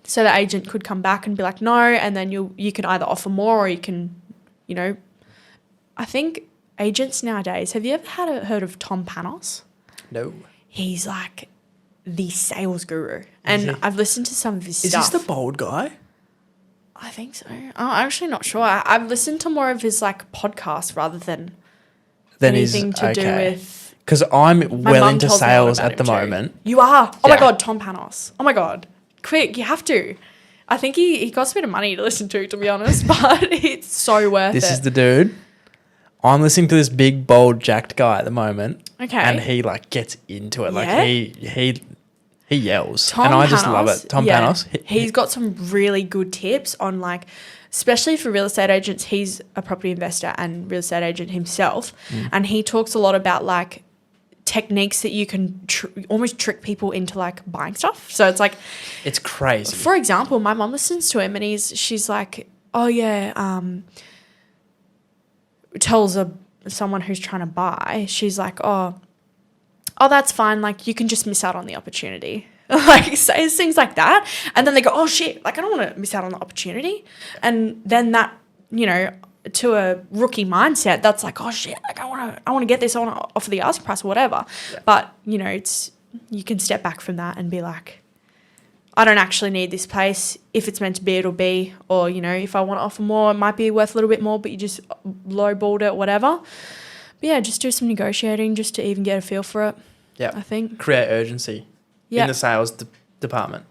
So the agent could come back and be like, no, and then you can either offer more, or you can, you know, I think agents nowadays, have you ever heard of Tom Panos? No. He's like the sales guru, and I've listened to some of his stuff. Is this the bald guy? I think so. I'm actually not sure. I've listened to more of his like podcasts rather than anything to do with Because I'm My well mum into tells me a lot sales about at the him too. moment. You are. Oh Yeah. my God, Tom Panos. Oh my God. Quick, you have to. I think he costs a bit of money to listen to be honest, but it's so worth This it. is the dude. I'm listening to this big, bold, jacked guy at the moment. Okay. And he like gets into it. Like Yeah? he yells. Tom and I just love Panos, it. Tom yeah, Panos. He's got some really good tips on like, especially for real estate agents. He's a property investor and real estate agent himself. And he talks a lot about like techniques that you can almost trick people into like buying stuff. So it's like, It's crazy. for example, my mom listens to him and she's like, oh yeah, tells someone who's trying to buy, she's like, oh, that's fine. Like you can just miss out on the opportunity. Like says things like that. And then they go, oh shit, like I don't want to miss out on the opportunity. And then that, you know, to a rookie mindset, that's like, oh shit, like I want to get this, I want to offer the asking price or whatever. Yeah. But you know, you can step back from that and be like, I don't actually need this place. If it's meant to be, it'll be. Or, you know, if I want to offer more, it might be worth a little bit more, but you just lowballed it, whatever. But yeah, just do some negotiating just to even get a feel for it. Yeah. I think. Create urgency in the sales department.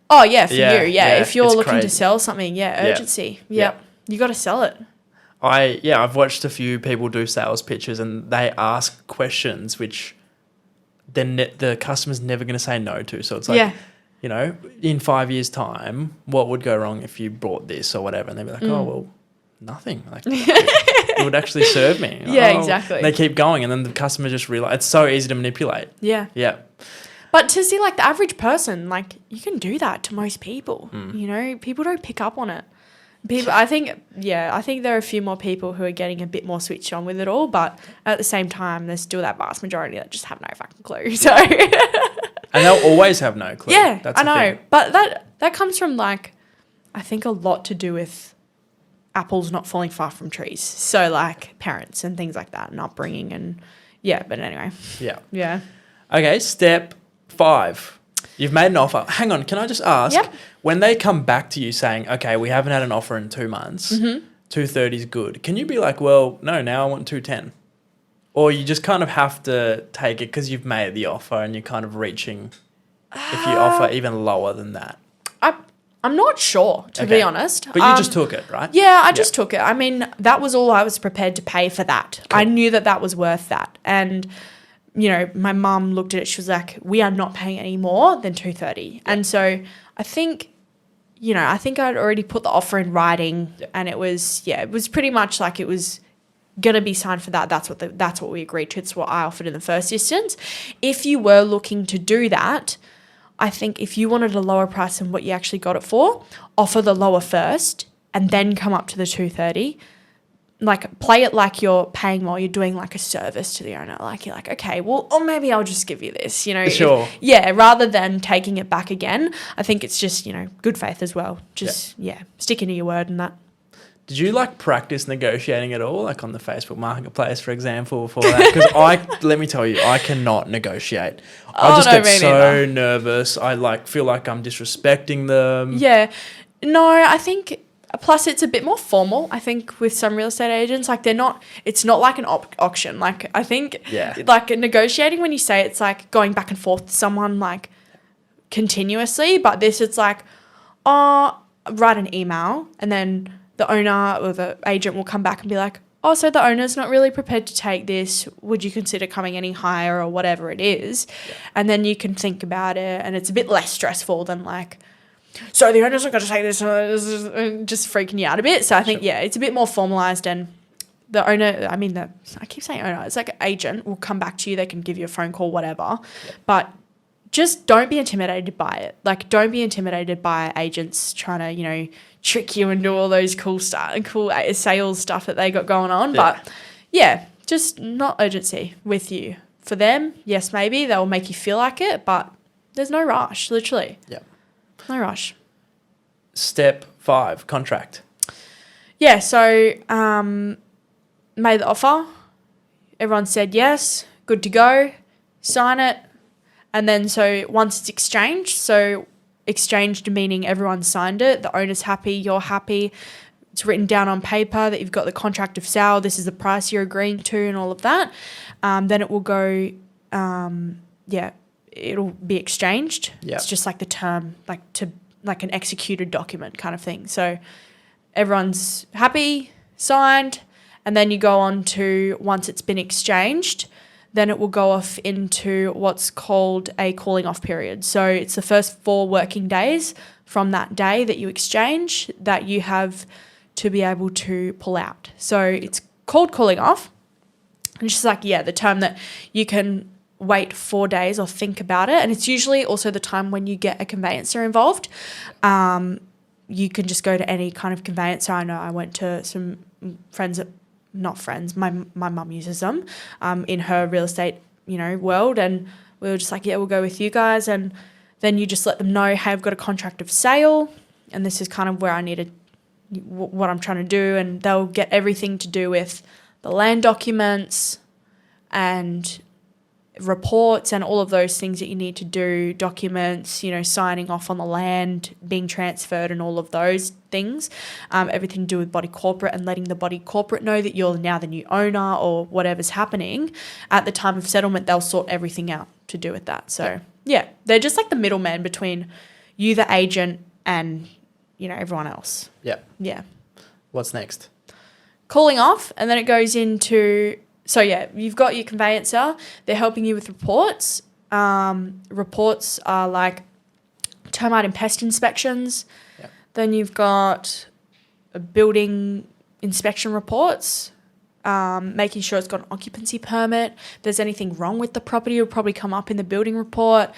Oh, yeah, for you. Yeah. If you're looking crazy. to sell something, urgency. Yep. You got to sell it. I've watched a few people do sales pitches and they ask questions which then the customer's never going to say no to. So it's like, you know, in 5 years' time, what would go wrong if you brought this or whatever? And they'd be like, oh, well, nothing. Like, it would actually serve me. Yeah, exactly. And they keep going and then the customer just realize it's so easy to manipulate. Yeah. Yeah. But to see like the average person, like you can do that to most people. You know, people don't pick up on it. I think there are a few more people who are getting a bit more switched on with it all, but at the same time, there's still that vast majority that just have no fucking clue. So, and they'll always have no clue. Yeah, That's I know, thing. but that comes from like, I think a lot to do with apples not falling far from trees. So like parents and things like that, and upbringing and but anyway. Yeah. Yeah. Okay, step 5. You've made an offer. Hang on, can I just ask? Yep. When they come back to you saying, okay, we haven't had an offer in 2 months, 230 is good. Can you be like, well, no, now I want 210? Or you just kind of have to take it because you've made the offer and you're kind of reaching if you offer even lower than that? I'm not sure, to be honest. But you just took it, right? Yeah, I just took it. I mean, that was all I was prepared to pay for that. Cool. I knew that was worth that. And you know, my mum looked at it. She was like, we are not paying any more than 230. And so I think, you know, I'd already put the offer in writing and it was pretty much like it was going to be signed for that. That's what we agreed to. It's what I offered in the first instance. If you were looking to do that, I think if you wanted a lower price than what you actually got it for, offer the lower first and then come up to the 230. Like play it like you're paying more, you're doing like a service to the owner. Like you're like, okay, well, or maybe I'll just give you this, you know. Sure. Rather than taking it back again. I think it's just, you know, good faith as well. Just, sticking to your word and that. Did you like practice negotiating at all, like on the Facebook Marketplace, for example, before that? Because let me tell you, I cannot negotiate. I just get so nervous. I like feel like I'm disrespecting them. Yeah. No, I think... Plus, it's a bit more formal, I think, with some real estate agents. Like, it's not like an auction. Like, I think, like, negotiating, when you say it's like going back and forth with someone, like, continuously. But this, it's like, write an email, and then the owner or the agent will come back and be like, oh, so the owner's not really prepared to take this. Would you consider coming any higher or whatever it is? Yeah. And then you can think about it, and it's a bit less stressful than, like, so the owner's not going to take this, just freaking you out a bit. So I think, it's a bit more formalised, and the owner, I keep saying owner, it's like an agent will come back to you. They can give you a phone call, whatever. Yeah. But just don't be intimidated by it. Like, don't be intimidated by Mm. agents trying to, you know, trick you and do all those cool sales stuff that they got going on. Yeah. But, just not urgency with you. For them, yes, maybe they'll make you feel like it, but there's no rush, literally. Yeah. No rush. Step 5, contract. Yeah, so made the offer. Everyone said yes, good to go, sign it. And then so once it's exchanged, so exchanged meaning everyone signed it, the owner's happy, you're happy, it's written down on paper that you've got the contract of sale, this is the price you're agreeing to and all of that, then it will go, it'll be exchanged. Yep. It's just like the term, like an executed document kind of thing. So everyone's happy, signed, and then you go on to, once it's been exchanged, then it will go off into what's called a calling off period. So it's the first 4 working days from that day that you exchange that you have to be able to pull out. So it's called calling off. And it's just like, the term that you can wait 4 days or think about it. And it's usually also the time when you get a conveyancer involved. You can just go to any kind of conveyancer. I know I went to some friends not friends, my mum uses them in her real estate, world. And we were just like, we'll go with you guys. And then you just let them know, hey, I've got a contract of sale and this is kind of where I needed what I'm trying to do. And they'll get everything to do with the land documents and reports and all of those things that you need to do, documents, signing off on the land, being transferred and all of those things, everything to do with body corporate and letting the body corporate know that you're now the new owner or whatever's happening. At the time of settlement, they'll sort everything out to do with that. So, they're just like the middleman between you, the agent, and, everyone else. Yep. Yeah. What's next? Calling off, and then it goes into... So, you've got your conveyancer. They're helping you with reports. Reports are like termite and pest inspections. Yep. Then you've got building inspection reports, making sure it's got an occupancy permit. If there's anything wrong with the property, it'll probably come up in the building report.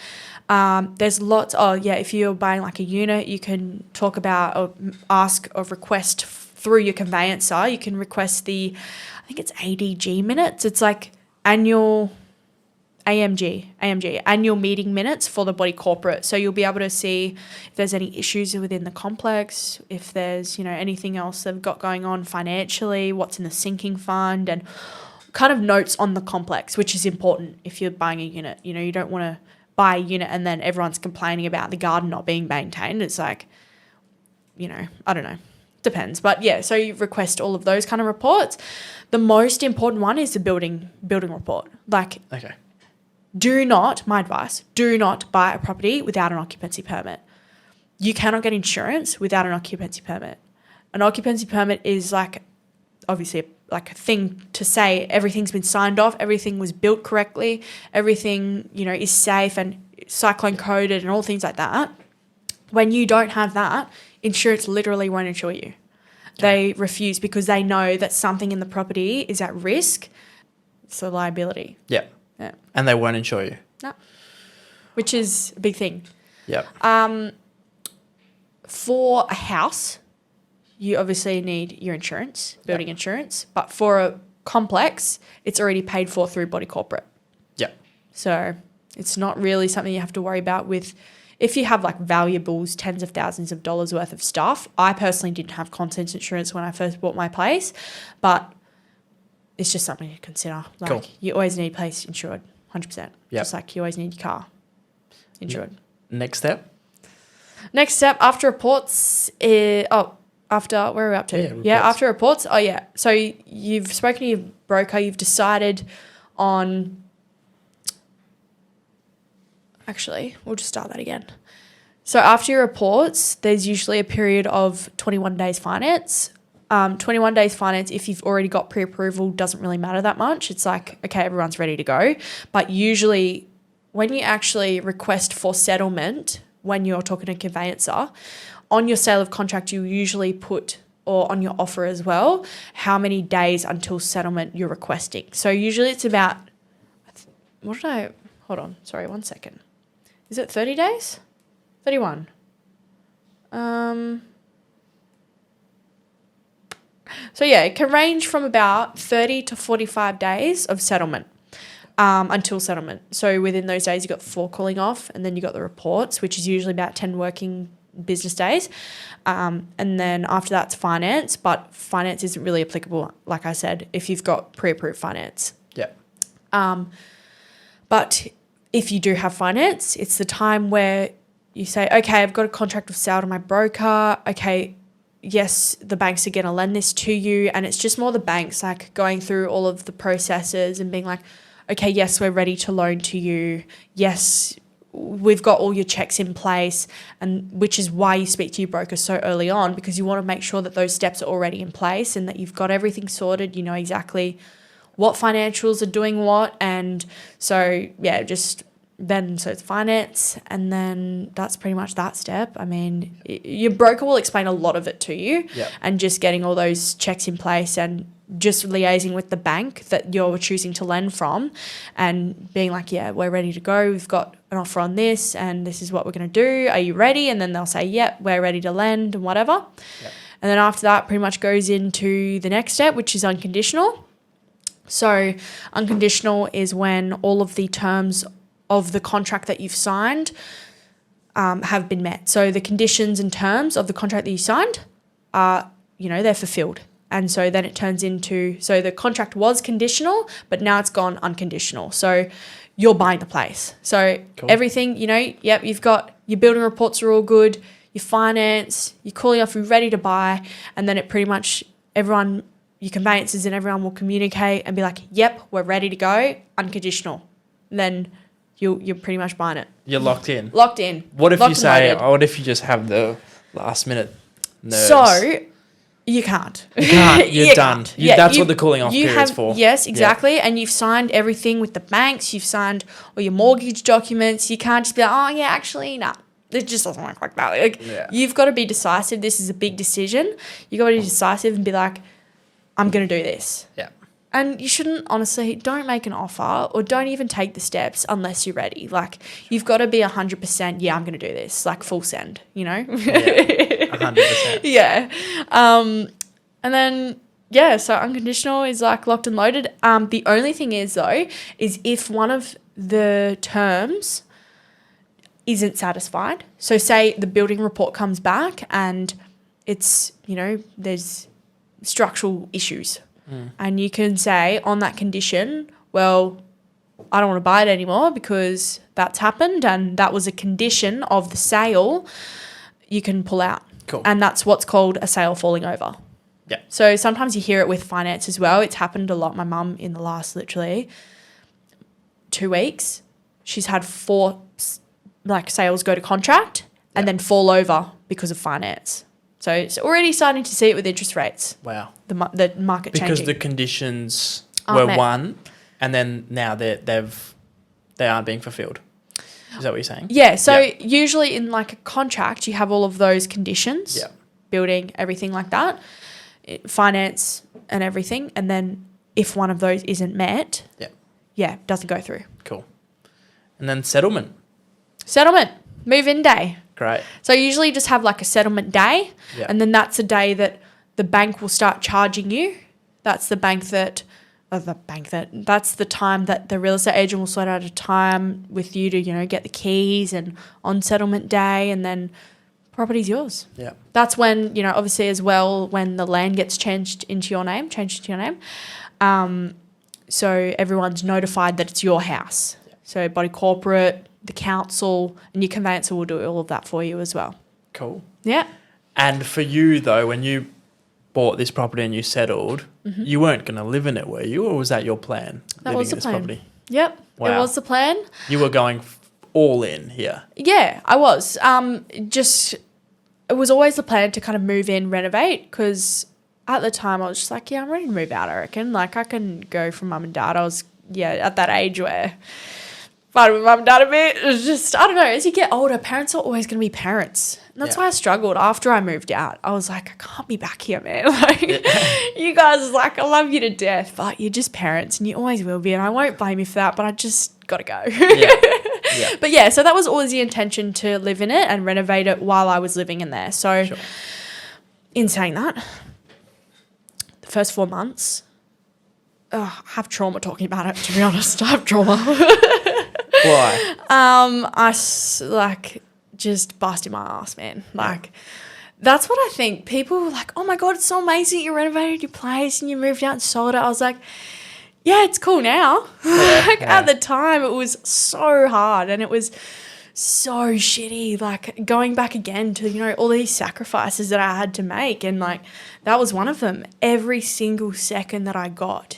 There's lots. If you're buying like a unit, you can talk about or ask or request through your conveyancer. You can request I think it's ADG minutes. It's like annual AMG, annual meeting minutes for the body corporate. So you'll be able to see if there's any issues within the complex, if there's, anything else they've got going on financially, what's in the sinking fund, and kind of notes on the complex, which is important if you're buying a unit. You don't want to buy a unit and then everyone's complaining about the garden not being maintained. It's like, I don't know. Depends. But so you request all of those kind of reports. The most important one is the building report. Like, okay, my advice, do not buy a property without an occupancy permit. You cannot get insurance without an occupancy permit. An occupancy permit is like, obviously, like a thing to say everything's been signed off, everything was built correctly, everything, is safe and cyclone coded and all things like that. When you don't have that, insurance literally won't insure you. They refuse because they know that something in the property is at risk. It's a liability. Yeah. Yeah. And they won't insure you. No. Which is a big thing. Yep. For a house, you obviously need your insurance, building insurance. But for a complex, it's already paid for through body corporate. Yep. So it's not really something you have to worry about with... If you have like valuables, tens of thousands of dollars worth of stuff, I personally didn't have contents insurance when I first bought my place, but it's just something to consider. Like, cool. You always need place insured, 100%. Yep. Just like you always need your car insured. Next step? Next step after reports after where are we up to? After reports. So you've spoken to your broker, you've decided on... Actually, we'll just start that again. So after your reports, there's usually a period of 21 days finance. 21 days finance, if you've already got pre-approval, doesn't really matter that much. It's like, okay, everyone's ready to go. But usually when you actually request for settlement, when you're talking to a conveyancer, on your sale of contract, you usually put, or on your offer as well, how many days until settlement you're requesting. So usually it's about, hold on, sorry, 1 second. Is it 30 days? 31. It can range from about 30 to 45 days of settlement until settlement. So within those days, you got 4 calling off, and then you got the reports, which is usually about 10 working business days. And then after that's finance, but finance isn't really applicable, like I said, if you've got pre-approved finance. Yeah. But if you do have finance, it's the time where you say, okay, I've got a contract of sale to my broker. Okay, yes, the banks are going to lend this to you, and it's just more the banks like going through all of the processes and being like, okay, yes, we're ready to loan to you. Yes, we've got all your checks in place, and which is why you speak to your broker so early on, because you want to make sure that those steps are already in place and that you've got everything sorted. You know exactly what financials are doing what. And so, yeah, just then, so it's finance, and then that's pretty much that step. I mean, your broker will explain a lot of it to you, and just getting all those checks in place and just liaising with the bank that you're choosing to lend from and being like, yeah, we're ready to go. We've got an offer on this and this is what we're going to do. Are you ready? And then they'll say, yep, we're ready to lend and whatever. Yep. And then after that pretty much goes into the next step, which is unconditional. So unconditional is when all of the terms of the contract that you've signed have been met. So the conditions and terms of the contract that you signed are, they're fulfilled. And so then it turns into, so the contract was conditional, but now it's gone unconditional. So you're buying the place. So everything, you've got your building reports are all good, your finance, you're calling off, you're ready to buy. And then it pretty much, everyone, your conveyancers and everyone will communicate and be like, yep, we're ready to go, unconditional. And then you're pretty much buying it. You're locked in. Locked in. What if locked you say, what if you just have the last minute nerves? So you can't. You can't. You're done. That's what the cooling off period is for. Yes, exactly. Yeah. And you've signed everything with the banks. You've signed all your mortgage documents. You can't just be like, oh, yeah, actually, nah. It just doesn't work like that. You've got to be decisive. This is a big decision. You've got to be decisive and be like, I'm going to do this. Yeah. And you shouldn't, honestly, don't make an offer or don't even take the steps unless you're ready. Like, you've got to be 100%, yeah, I'm going to do this, like full send, Yeah, 100%. Yeah. And then, so unconditional is like locked and loaded. The only thing is, though, is if one of the terms isn't satisfied. So say the building report comes back and it's, there's structural issues. And you can say on that condition, well, I don't want to buy it anymore because that's happened and that was a condition of the sale. You can pull out. Cool. And that's what's called a sale falling over. Yeah. So sometimes you hear it with finance as well. It's happened a lot. My mum in the last literally 2 weeks, she's had 4 sales go to contract and then fall over because of finance. So it's already starting to see it with interest rates. Wow. The market changing. Because the conditions were one and then now they aren't being fulfilled. Is that what you're saying? Yeah. So usually in like a contract, you have all of those conditions, building, everything like that, finance and everything. And then if one of those isn't met, doesn't go through. Cool. And then settlement. Move-in day. Great. So you usually just have like a settlement day and then that's a day that the bank will start charging you. That's the that's the time that the real estate agent will sort out a time with you to, get the keys and on settlement day and then property's yours. Yeah. That's when, obviously as well, when the land gets changed into your name. So everyone's notified that it's your house. Yeah. So body corporate, the council, and your conveyancer will do all of that for you as well. Cool. Yeah. And for you, though, when you bought this property and you settled, you weren't going to live in it, were you? Or was that your plan, that was the plan. Property? Yep. Wow. It was the plan. You were going all in here. Yeah, I was. It was always the plan to kind of move in, renovate, because at the time I was just like, I'm ready to move out, I reckon. Like, I can go from mum and dad. I was, at that age where fighting with mum and dad a bit. It was just, I don't know, as you get older, parents are always going to be parents. And that's why I struggled after I moved out. I was like, I can't be back here, man. You guys, I love you to death, but you're just parents and you always will be. And I won't blame you for that, but I just got to go. But so that was always the intention, to live in it and renovate it while I was living in there. So in saying that, the first 4 months, I have trauma talking about it, to be honest. I have trauma. Why? I just busted my ass, man. That's what I think. People were like, oh my God, it's so amazing you renovated your place and you moved out and sold it. I was like, yeah, it's cool now. At the time, it was so hard and it was so shitty. Like going back again to, you know, all these sacrifices that I had to make. And like, that was one of them. Every single second that I got,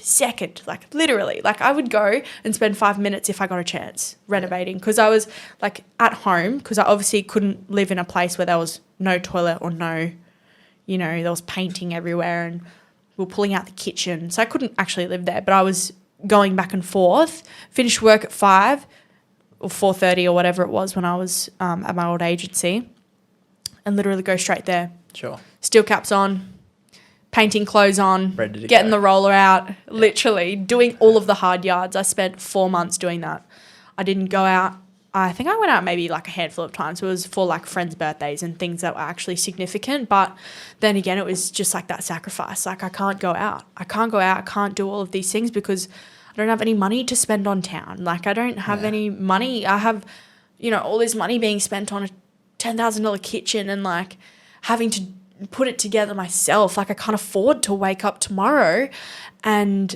like literally, like I would go and spend 5 minutes if I got a chance renovating, because I was like at home, because I obviously couldn't live in a place where there was no toilet or no, you know, there was painting everywhere and we were pulling out the kitchen. So I couldn't actually live there, but I was going back and forth, finish work at 5 or 4:30 or whatever it was when I was at my old agency, and literally go straight there. Sure. Steel caps on, painting clothes on, Ready to getting go. the roller out, literally doing all of the hard yards. I spent 4 months doing that. I didn't go out. I think I went out maybe like a handful of times. It was for like friends' birthdays and things that were actually significant. But then again, it was just like that sacrifice. Like I can't go out. I can't do all of these things because I don't have any money to spend on town. Like I don't have any money. I have, you know, all this money being spent on a $10,000 kitchen and like having to put it together myself. Like I can't afford to wake up tomorrow and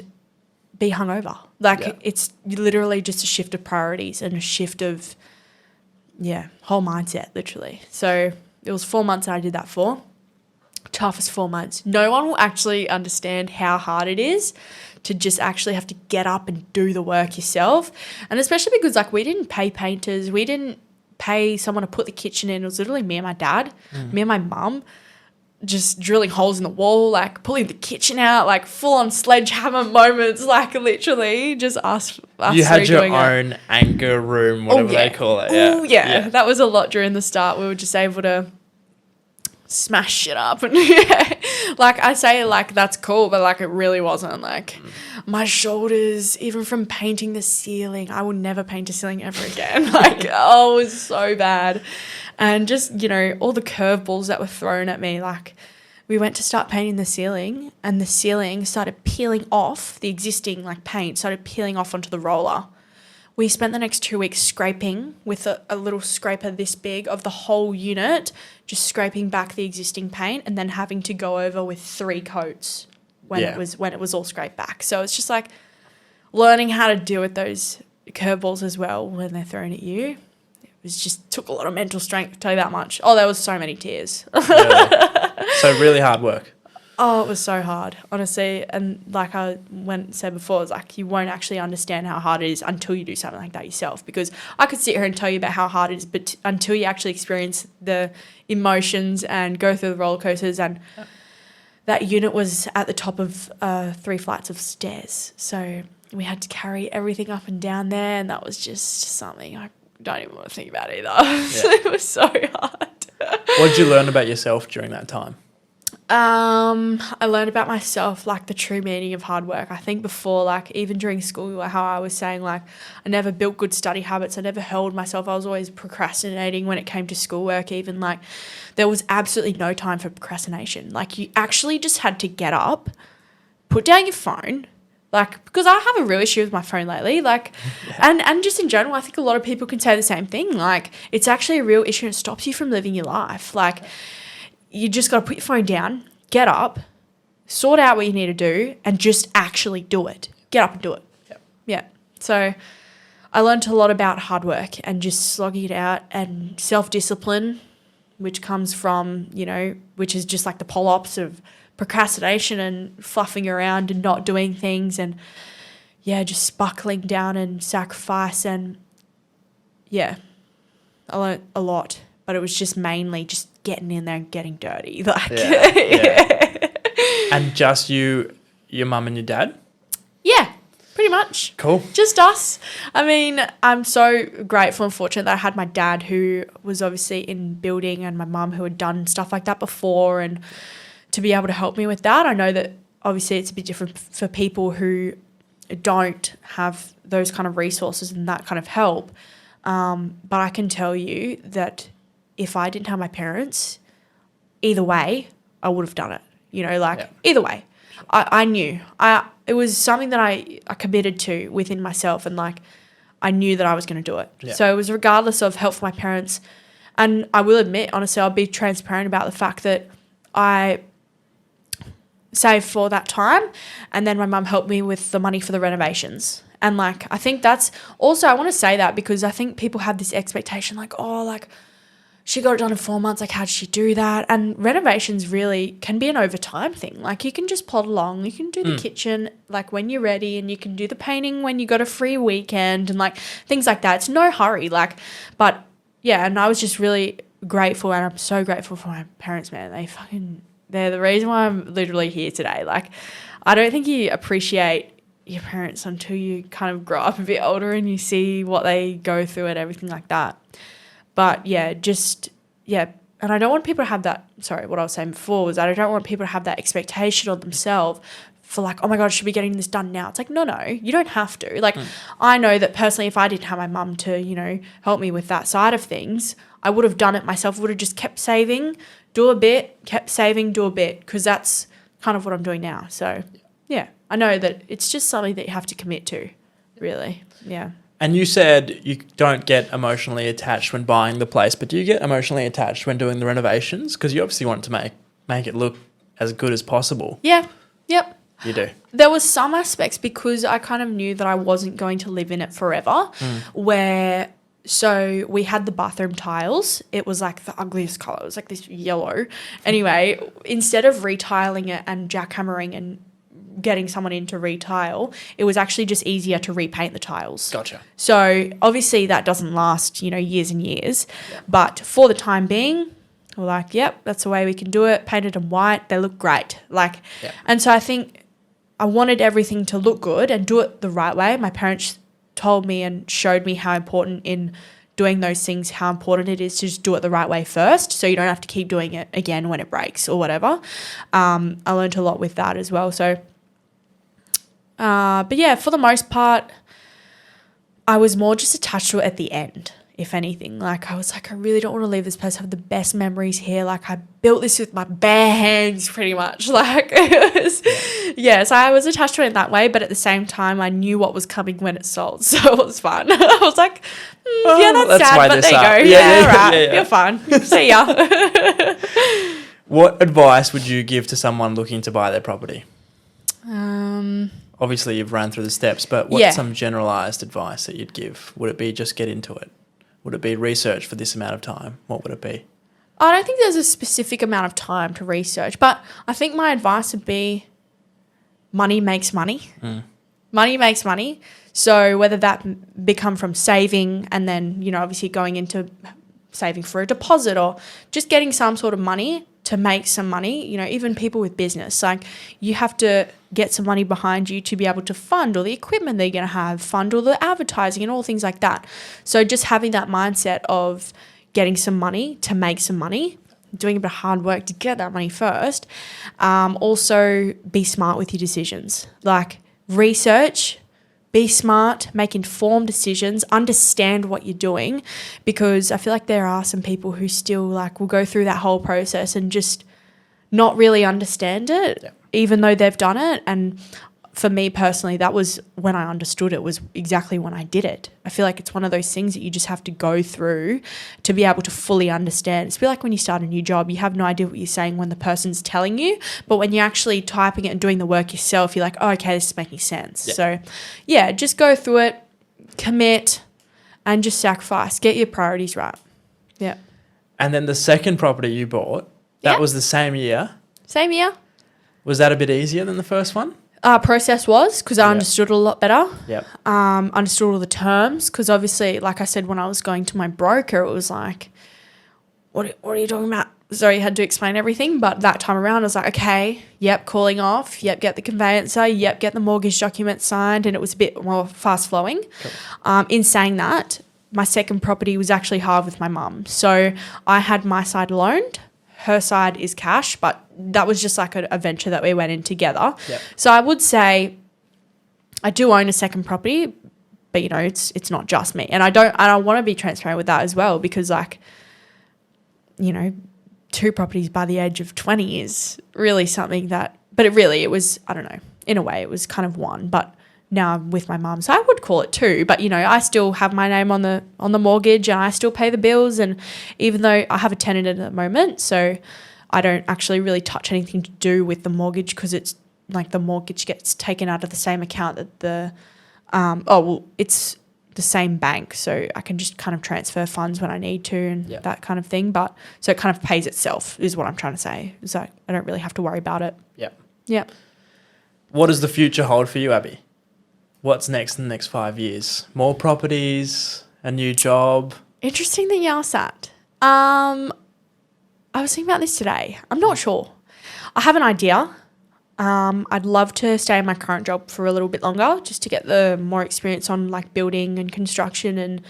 be hungover. Like it's literally just a shift of priorities and a shift of, whole mindset, literally. So it was 4 months that I did that for. Toughest 4 months. No one will actually understand how hard it is to just actually have to get up and do the work yourself. And especially because like we didn't pay painters. We didn't pay someone to put the kitchen in. It was literally me and my dad, me and my mum, just drilling holes in the wall, like pulling the kitchen out, like full on sledgehammer moments, like literally just us You had your doing own anchor room, whatever they call it. Oh, yeah. That was a lot during the start. We were just able to smash shit up. And like I say, like that's cool, but like it really wasn't. Like my shoulders, even from painting the ceiling, I will never paint a ceiling ever again. Like, oh, it was so bad. And just, you know, all the curveballs that were thrown at me, like we went to start painting the ceiling and the ceiling started peeling off, the existing like paint started peeling off onto the roller. We spent the next 2 weeks scraping with a little scraper this big of the whole unit, just scraping back the existing paint and then having to go over with 3 coats when it was all scraped back. So it's just like learning how to deal with those curveballs as well when they're thrown at you. It was just took a lot of mental strength, tell you that much. Oh, there was so many tears. So really hard work. Oh, it was so hard, honestly. And like I said before, it's like you won't actually understand how hard it is until you do something like that yourself. Because I could sit here and tell you about how hard it is, but until you actually experience the emotions and go through the roller coasters, and that unit was at the top of 3 flights of stairs. So we had to carry everything up and down there, and that was just something I don't even want to think about either. It was so hard. What did you learn about yourself during that time? I learned about myself, like the true meaning of hard work. I think before, like even during school, how I was saying, like I never built good study habits. I never held myself. I was always procrastinating when it came to schoolwork. Even like there was absolutely no time for procrastination. Like you actually just had to get up, put down your phone. Like, because I have a real issue with my phone lately, like, and just in general, I think a lot of people can say the same thing. Like, it's actually a real issue and it stops you from living your life. Like, you just got to put your phone down, get up, sort out what you need to do, and just actually do it. Get up and do it. Yeah. So I learned a lot about hard work and just slogging it out, and self-discipline, which comes from, you know, which is just like the polar opposite of procrastination and fluffing around and not doing things, and just buckling down and sacrifice. And I learned a lot, but it was just mainly just getting in there and getting dirty. Like, And just you, your mum and your dad? Yeah, pretty much. Cool. Just us. I mean, I'm so grateful and fortunate that I had my dad, who was obviously in building, and my mum, who had done stuff like that before, and to be able to help me with that. I know that obviously it's a bit different for people who don't have those kind of resources and that kind of help. But I can tell you that if I didn't have my parents, either way, I would have done it. You know, like either way. I knew. It was something that I committed to within myself, and like I knew that I was going to do it. Yeah. So it was regardless of help from my parents. And I will admit, honestly, I'll be transparent about the fact that I saved for that time, and then my mum helped me with the money for the renovations, And like, I think that's also, I want to say that because I think people have this expectation like, oh, like she got it done in 4 months. Like, how did she do that? And renovations really can be an overtime thing. Like, you can just plod along. You can do the kitchen like when you're ready, and you can do the painting when you got a free weekend and like things like that. It's no hurry. Like, but yeah, and I was just really grateful, and I'm so grateful for my parents, man. They're the reason why I'm literally here today. Like, I don't think you appreciate your parents until you kind of grow up a bit older and you see what they go through and everything like that. But yeah, and I don't want people to have that, sorry, what I was saying before was that I don't want people to have that expectation on themselves for like, oh my God, I should be getting this done now. It's like, no, you don't have to. Like, I know that personally, if I didn't have my mum to, you know, help me with that side of things, I would have done it myself, would have just kept saving, do a bit, kept saving, do a bit, because that's kind of what I'm doing now. So yeah, I know that it's just something that you have to commit to, really. Yeah. And you said you don't get emotionally attached when buying the place, but do you get emotionally attached when doing the renovations? Because you obviously want to make it look as good as possible. Yeah. Yep. You do. There was some aspects because I kind of knew that I wasn't going to live in it forever, so we had the bathroom tiles. It was like the ugliest colour. It was like this yellow. Anyway, instead of retiling it and jackhammering and getting someone in to retile, it was actually just easier to repaint the tiles. Gotcha. So obviously that doesn't last, years and years. Yeah. But for the time being, we're like, yep, that's the way we can do it. Painted them white. They look great. And so I think I wanted everything to look good and do it the right way. My parents told me and showed me how important in doing those things, how important it is to just do it the right way first, so you don't have to keep doing it again when it breaks or whatever. I learned a lot with that as well. So, but yeah, for the most part, I was more just attached to it at the end, if anything. Like, I was like, I really don't want to leave this place. I have the best memories here. Like, I built this with my bare hands pretty much. Like, it was, so I was attached to it in that way, but at the same time, I knew what was coming when it sold, so it was fun. I was like, that's sad, but there you go. Yeah, you're fine. See ya. What advice would you give to someone looking to buy their property? Obviously, you've run through the steps, but what's some generalised advice that you'd give? Would it be just get into it? Would it be research for this amount of time? What would it be? I don't think there's a specific amount of time to research, but I think my advice would be money makes money. Money makes money. So whether that become from saving and then, obviously going into saving for a deposit or just getting some sort of money to make some money, even people with business, like you have to get some money behind you to be able to fund all the equipment they're going to have, fund all the advertising and all things like that. So just having that mindset of getting some money to make some money, doing a bit of hard work to get that money first. Also be smart with your decisions, like research, be smart, make informed decisions, understand what you're doing, because I feel like there are some people who still will go through that whole process and just not really understand it, even though they've done it. And for me personally, that was when I understood it, was exactly when I did it. I feel like it's one of those things that you just have to go through to be able to fully understand. It's a bit like when you start a new job, you have no idea what you're saying when the person's telling you, but when you're actually typing it and doing the work yourself, you're like, oh, okay, this is making sense. So just go through it, commit, and just sacrifice. Get your priorities right. Yeah. And then the second property you bought, that was the same year? Same year. Was that a bit easier than the first one? Process was, because I understood it a lot better. Yep. Understood all the terms, because obviously, like I said, when I was going to my broker, it was like, what are you talking about? So you had to explain everything. But that time around, I was like, okay, calling off, get the conveyancer, get the mortgage document signed, and it was a bit more fast flowing. Cool. In saying that, my second property was actually hard with my mum. So I had my side loaned. Her side is cash, but that was just like a venture that we went in together. Yep. So I would say I do own a second property, but it's not just me. And I want to be transparent with that as well, because 2 properties by the age of 20 is really something that, but it was, I don't know, in a way it was kind of one, but now I'm with my mum, so I would call it 2, but I still have my name on the mortgage, and I still pay the bills, and even though I have a tenant at the moment, so I don't actually really touch anything to do with the mortgage, because it's like the mortgage gets taken out of the same account that the It's the same bank, so I can just kind of transfer funds when I need to and that kind of thing. But so it kind of pays itself is what I'm trying to say. Is that I don't really have to worry about it. Yeah. Yeah. What does the future hold for you, Abby? What's next in the next 5 years? More properties, a new job? Interesting that you asked that. I was thinking about this today. I'm not sure. I have an idea. I'd love to stay in my current job for a little bit longer just to get the more experience on like building and construction, and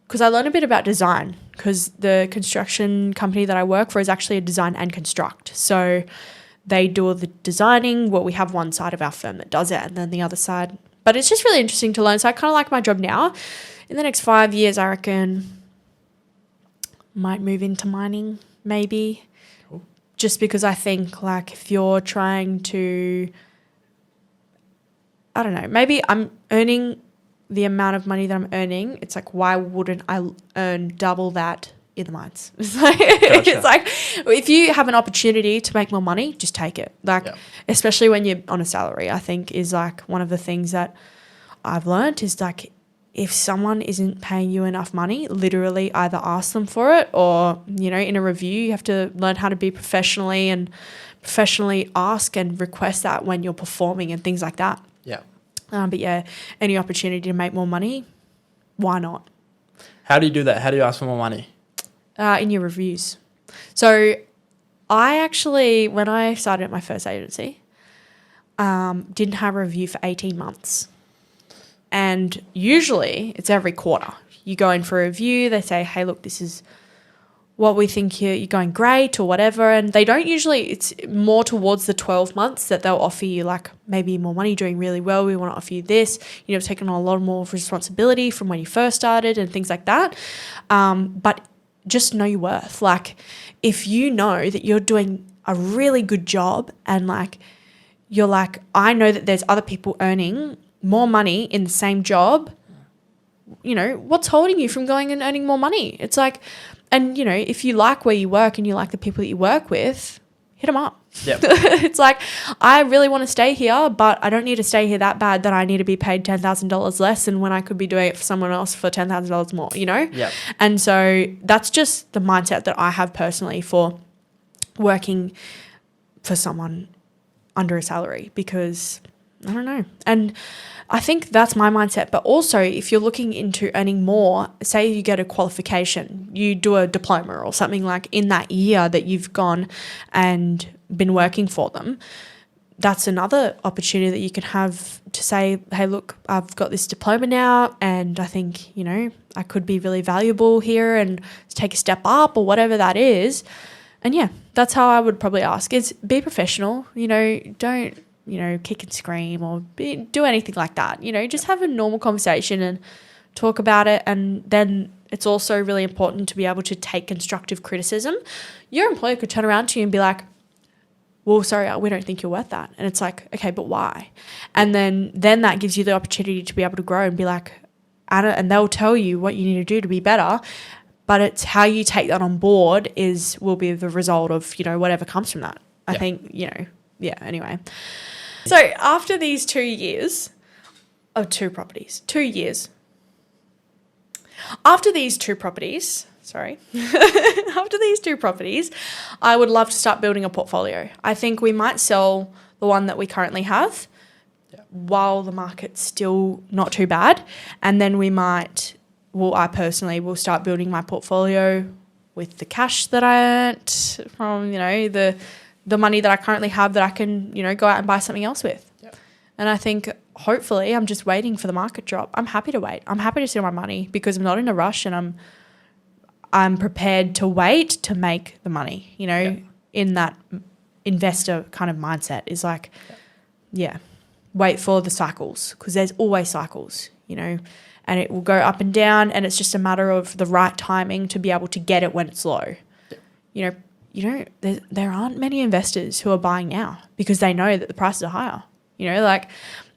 because I learned a bit about design, because the construction company that I work for is actually a design and construct. So they do all the designing. Well, we have one side of our firm that does it and then the other side. But it's just really interesting to learn. So I kind of like my job now. In the next 5 years, I reckon might move into mining maybe. Cool. Just because I think like if you're trying to, I don't know, maybe I'm earning the amount of money that I'm earning. It's like, why wouldn't I earn double that in the mines? It's like, Gotcha. it's like if you have an opportunity to make more money, just take it. Like, especially when you're on a salary, I think is like one of the things that I've learned is like, if someone isn't paying you enough money, literally either ask them for it or, you know, in a review, you have to learn how to be professionally ask and request that when you're performing and things like that. Yeah. But yeah, any opportunity to make more money, why not? How do you do that? How do you ask for more money? In your reviews. So I actually, when I started at my first agency, didn't have a review for 18 months. And usually it's every quarter. You go in for a review, they say, hey, look, this is what we think you're going great or whatever. And they don't usually, it's more towards the 12 months that they'll offer you like maybe more money, doing really well. We want to offer you this. You know, taking on a lot more responsibility from when you first started and things like that. But just know your worth. Like if you know that you're doing a really good job and like, you're like, I know that there's other people earning more money in the same job, you know, what's holding you from going and earning more money? It's like, and you know, if you like where you work and you like the people that you work with, hit them up. Yep. It's like, I really want to stay here, but I don't need to stay here that bad that I need to be paid $10,000 less than when I could be doing it for someone else for $10,000 more, you know? Yep. And so that's just the mindset that I have personally for working for someone under a salary, because I don't know. And I think that's my mindset. But also if you're looking into earning more, say you get a qualification, you do a diploma or something like in that year that you've gone and been working for them, that's another opportunity that you can have to say, hey, look, I've got this diploma now and I think, you know, I could be really valuable here and take a step up or whatever that is. And yeah, that's how I would probably ask is be professional, you know, don't, you know, kick and scream or do anything like that. You know, just have a normal conversation and talk about it. And then it's also really important to be able to take constructive criticism. Your employer could turn around to you and be like, well, sorry, we don't think you're worth that. And it's like, okay, but why? And then that gives you the opportunity to be able to grow and be like, and they'll tell you what you need to do to be better. But it's how you take that on board will be the result of, you know, whatever comes from that. I think, you know, yeah, anyway. So after these 2 years of 2 properties, 2 years, after these 2 properties, after these 2 properties, I would love to start building a portfolio. I think we might sell the one that we currently have while the market's still not too bad. And then I personally will start building my portfolio with the cash that I earned from, you know, the money that I currently have that I can, you know, go out and buy something else with. Yep. And I think hopefully I'm just waiting for the market drop. I'm happy to wait. I'm happy to sit on my money because I'm not in a rush and I'm prepared to wait to make the money, you know, in that investor kind of mindset is like, wait for the cycles because there's always cycles, you know, and it will go up and down and it's just a matter of the right timing to be able to get it when it's low. Yep. There aren't many investors who are buying now because they know that the prices are higher, you know, like,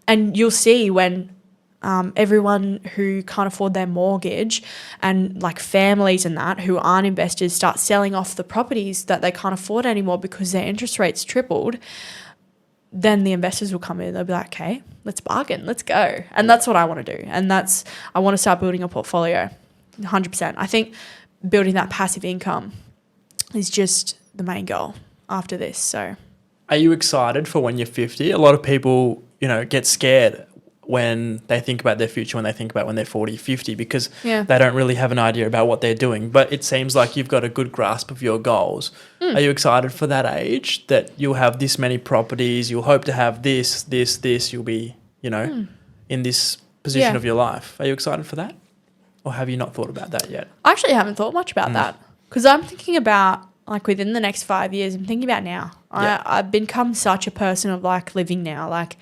and you'll see when everyone who can't afford their mortgage and like families and that who aren't investors start selling off the properties that they can't afford anymore because their interest rates tripled. then the investors will come in. They'll be like, okay, let's bargain, let's go. And that's what I want to do. And I want to start building a portfolio, 100%. I think building that passive income is just the main goal after this. So, are you excited for when you're 50? A lot of people, get scared when they think about their future, when they think about when they're 40, 50, because they don't really have an idea about what they're doing. But it seems like you've got a good grasp of your goals. Are you excited for that age, that you'll have this many properties, you'll hope to have this, you'll be, in this position of your life? Are you excited for that? Or have you not thought about that yet? I actually haven't thought much about that, because I'm thinking about, like, within the next 5 years, I'm thinking about now. Yeah. I've become such a person of, like, living now. Like,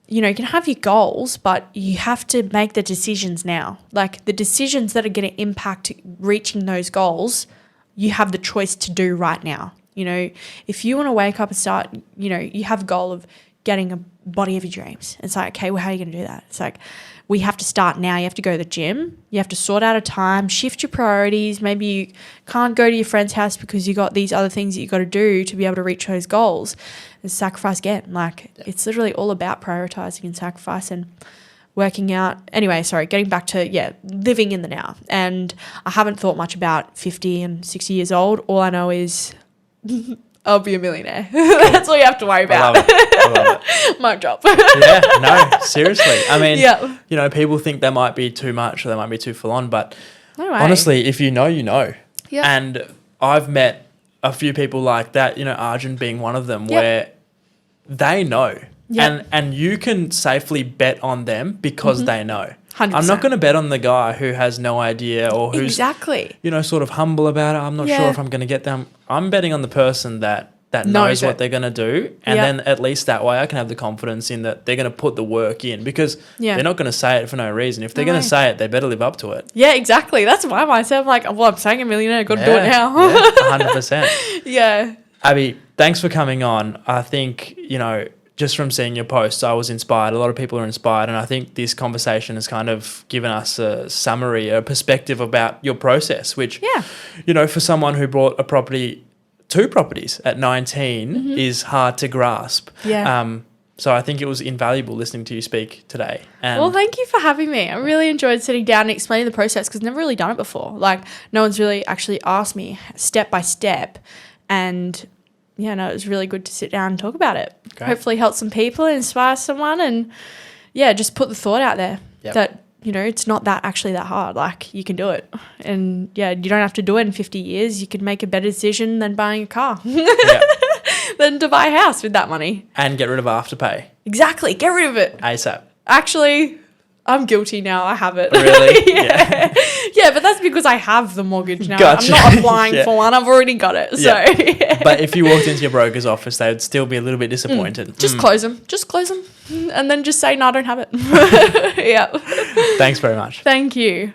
you can have your goals, but you have to make the decisions now. Like, the decisions that are going to impact reaching those goals, you have the choice to do right now. If you want to wake up and start, you have a goal of getting a body of your dreams. It's like, okay, well, how are you going to do that? It's like, we have to start now. You have to go to the gym. You have to sort out a time, shift your priorities. Maybe you can't go to your friend's house because you got these other things that you got to do to be able to reach those goals. And sacrifice again. Like, it's literally all about prioritizing and sacrifice and working out. Anyway, getting back to, living in the now. And I haven't thought much about 50 and 60 years old. All I know is I'll be a millionaire. That's all you have to worry about. I love it. Mic drop. Yeah, no, seriously. I mean, people think that might be too much or they might be too full on, but honestly, if you know, you know. Yep. And I've met a few people like that, Arjun being one of them, where they know. Yep. And you can safely bet on them because they know. 100%. I'm not going to bet on the guy who has no idea or who's exactly, sort of humble about it. I'm not sure if I'm going to get them. I'm betting on the person that knows what they're going to do, and then at least that way I can have the confidence in that they're going to put the work in, because they're not going to say it for no reason. If they're going to say it, they better live up to it. Yeah, exactly. That's my mindset. I'm like, well, I'm saying a millionaire, I've got to do it now. 100%. Yeah. Abby, thanks for coming on. I think, just from seeing your posts, I was inspired. A lot of people are inspired. And I think this conversation has kind of given us a summary, a perspective about your process, which, for someone who bought two properties at 19 is hard to grasp. Yeah. So I think it was invaluable listening to you speak today. And well, thank you for having me. I really enjoyed sitting down and explaining the process, because I've never really done it before. Like, no one's really actually asked me step by step. And it was really good to sit down and talk about it. Great. Hopefully help some people, inspire someone, and just put the thought out there that, it's not that hard. Like, you can do it. And you don't have to do it in 50 years. You can make a better decision than buying a car. Than to buy a house with that money. And get rid of Afterpay. Exactly. Get rid of it. ASAP. Actually, I'm guilty now. I have it. Really? Yeah, but that's because I have the mortgage now. Gotcha. I'm not applying for one. I've already got it. So. But if you walked into your broker's office, they would still be a little bit disappointed. Just close them. Just close them. And then just say, no, I don't have it. Yeah. Thanks very much. Thank you.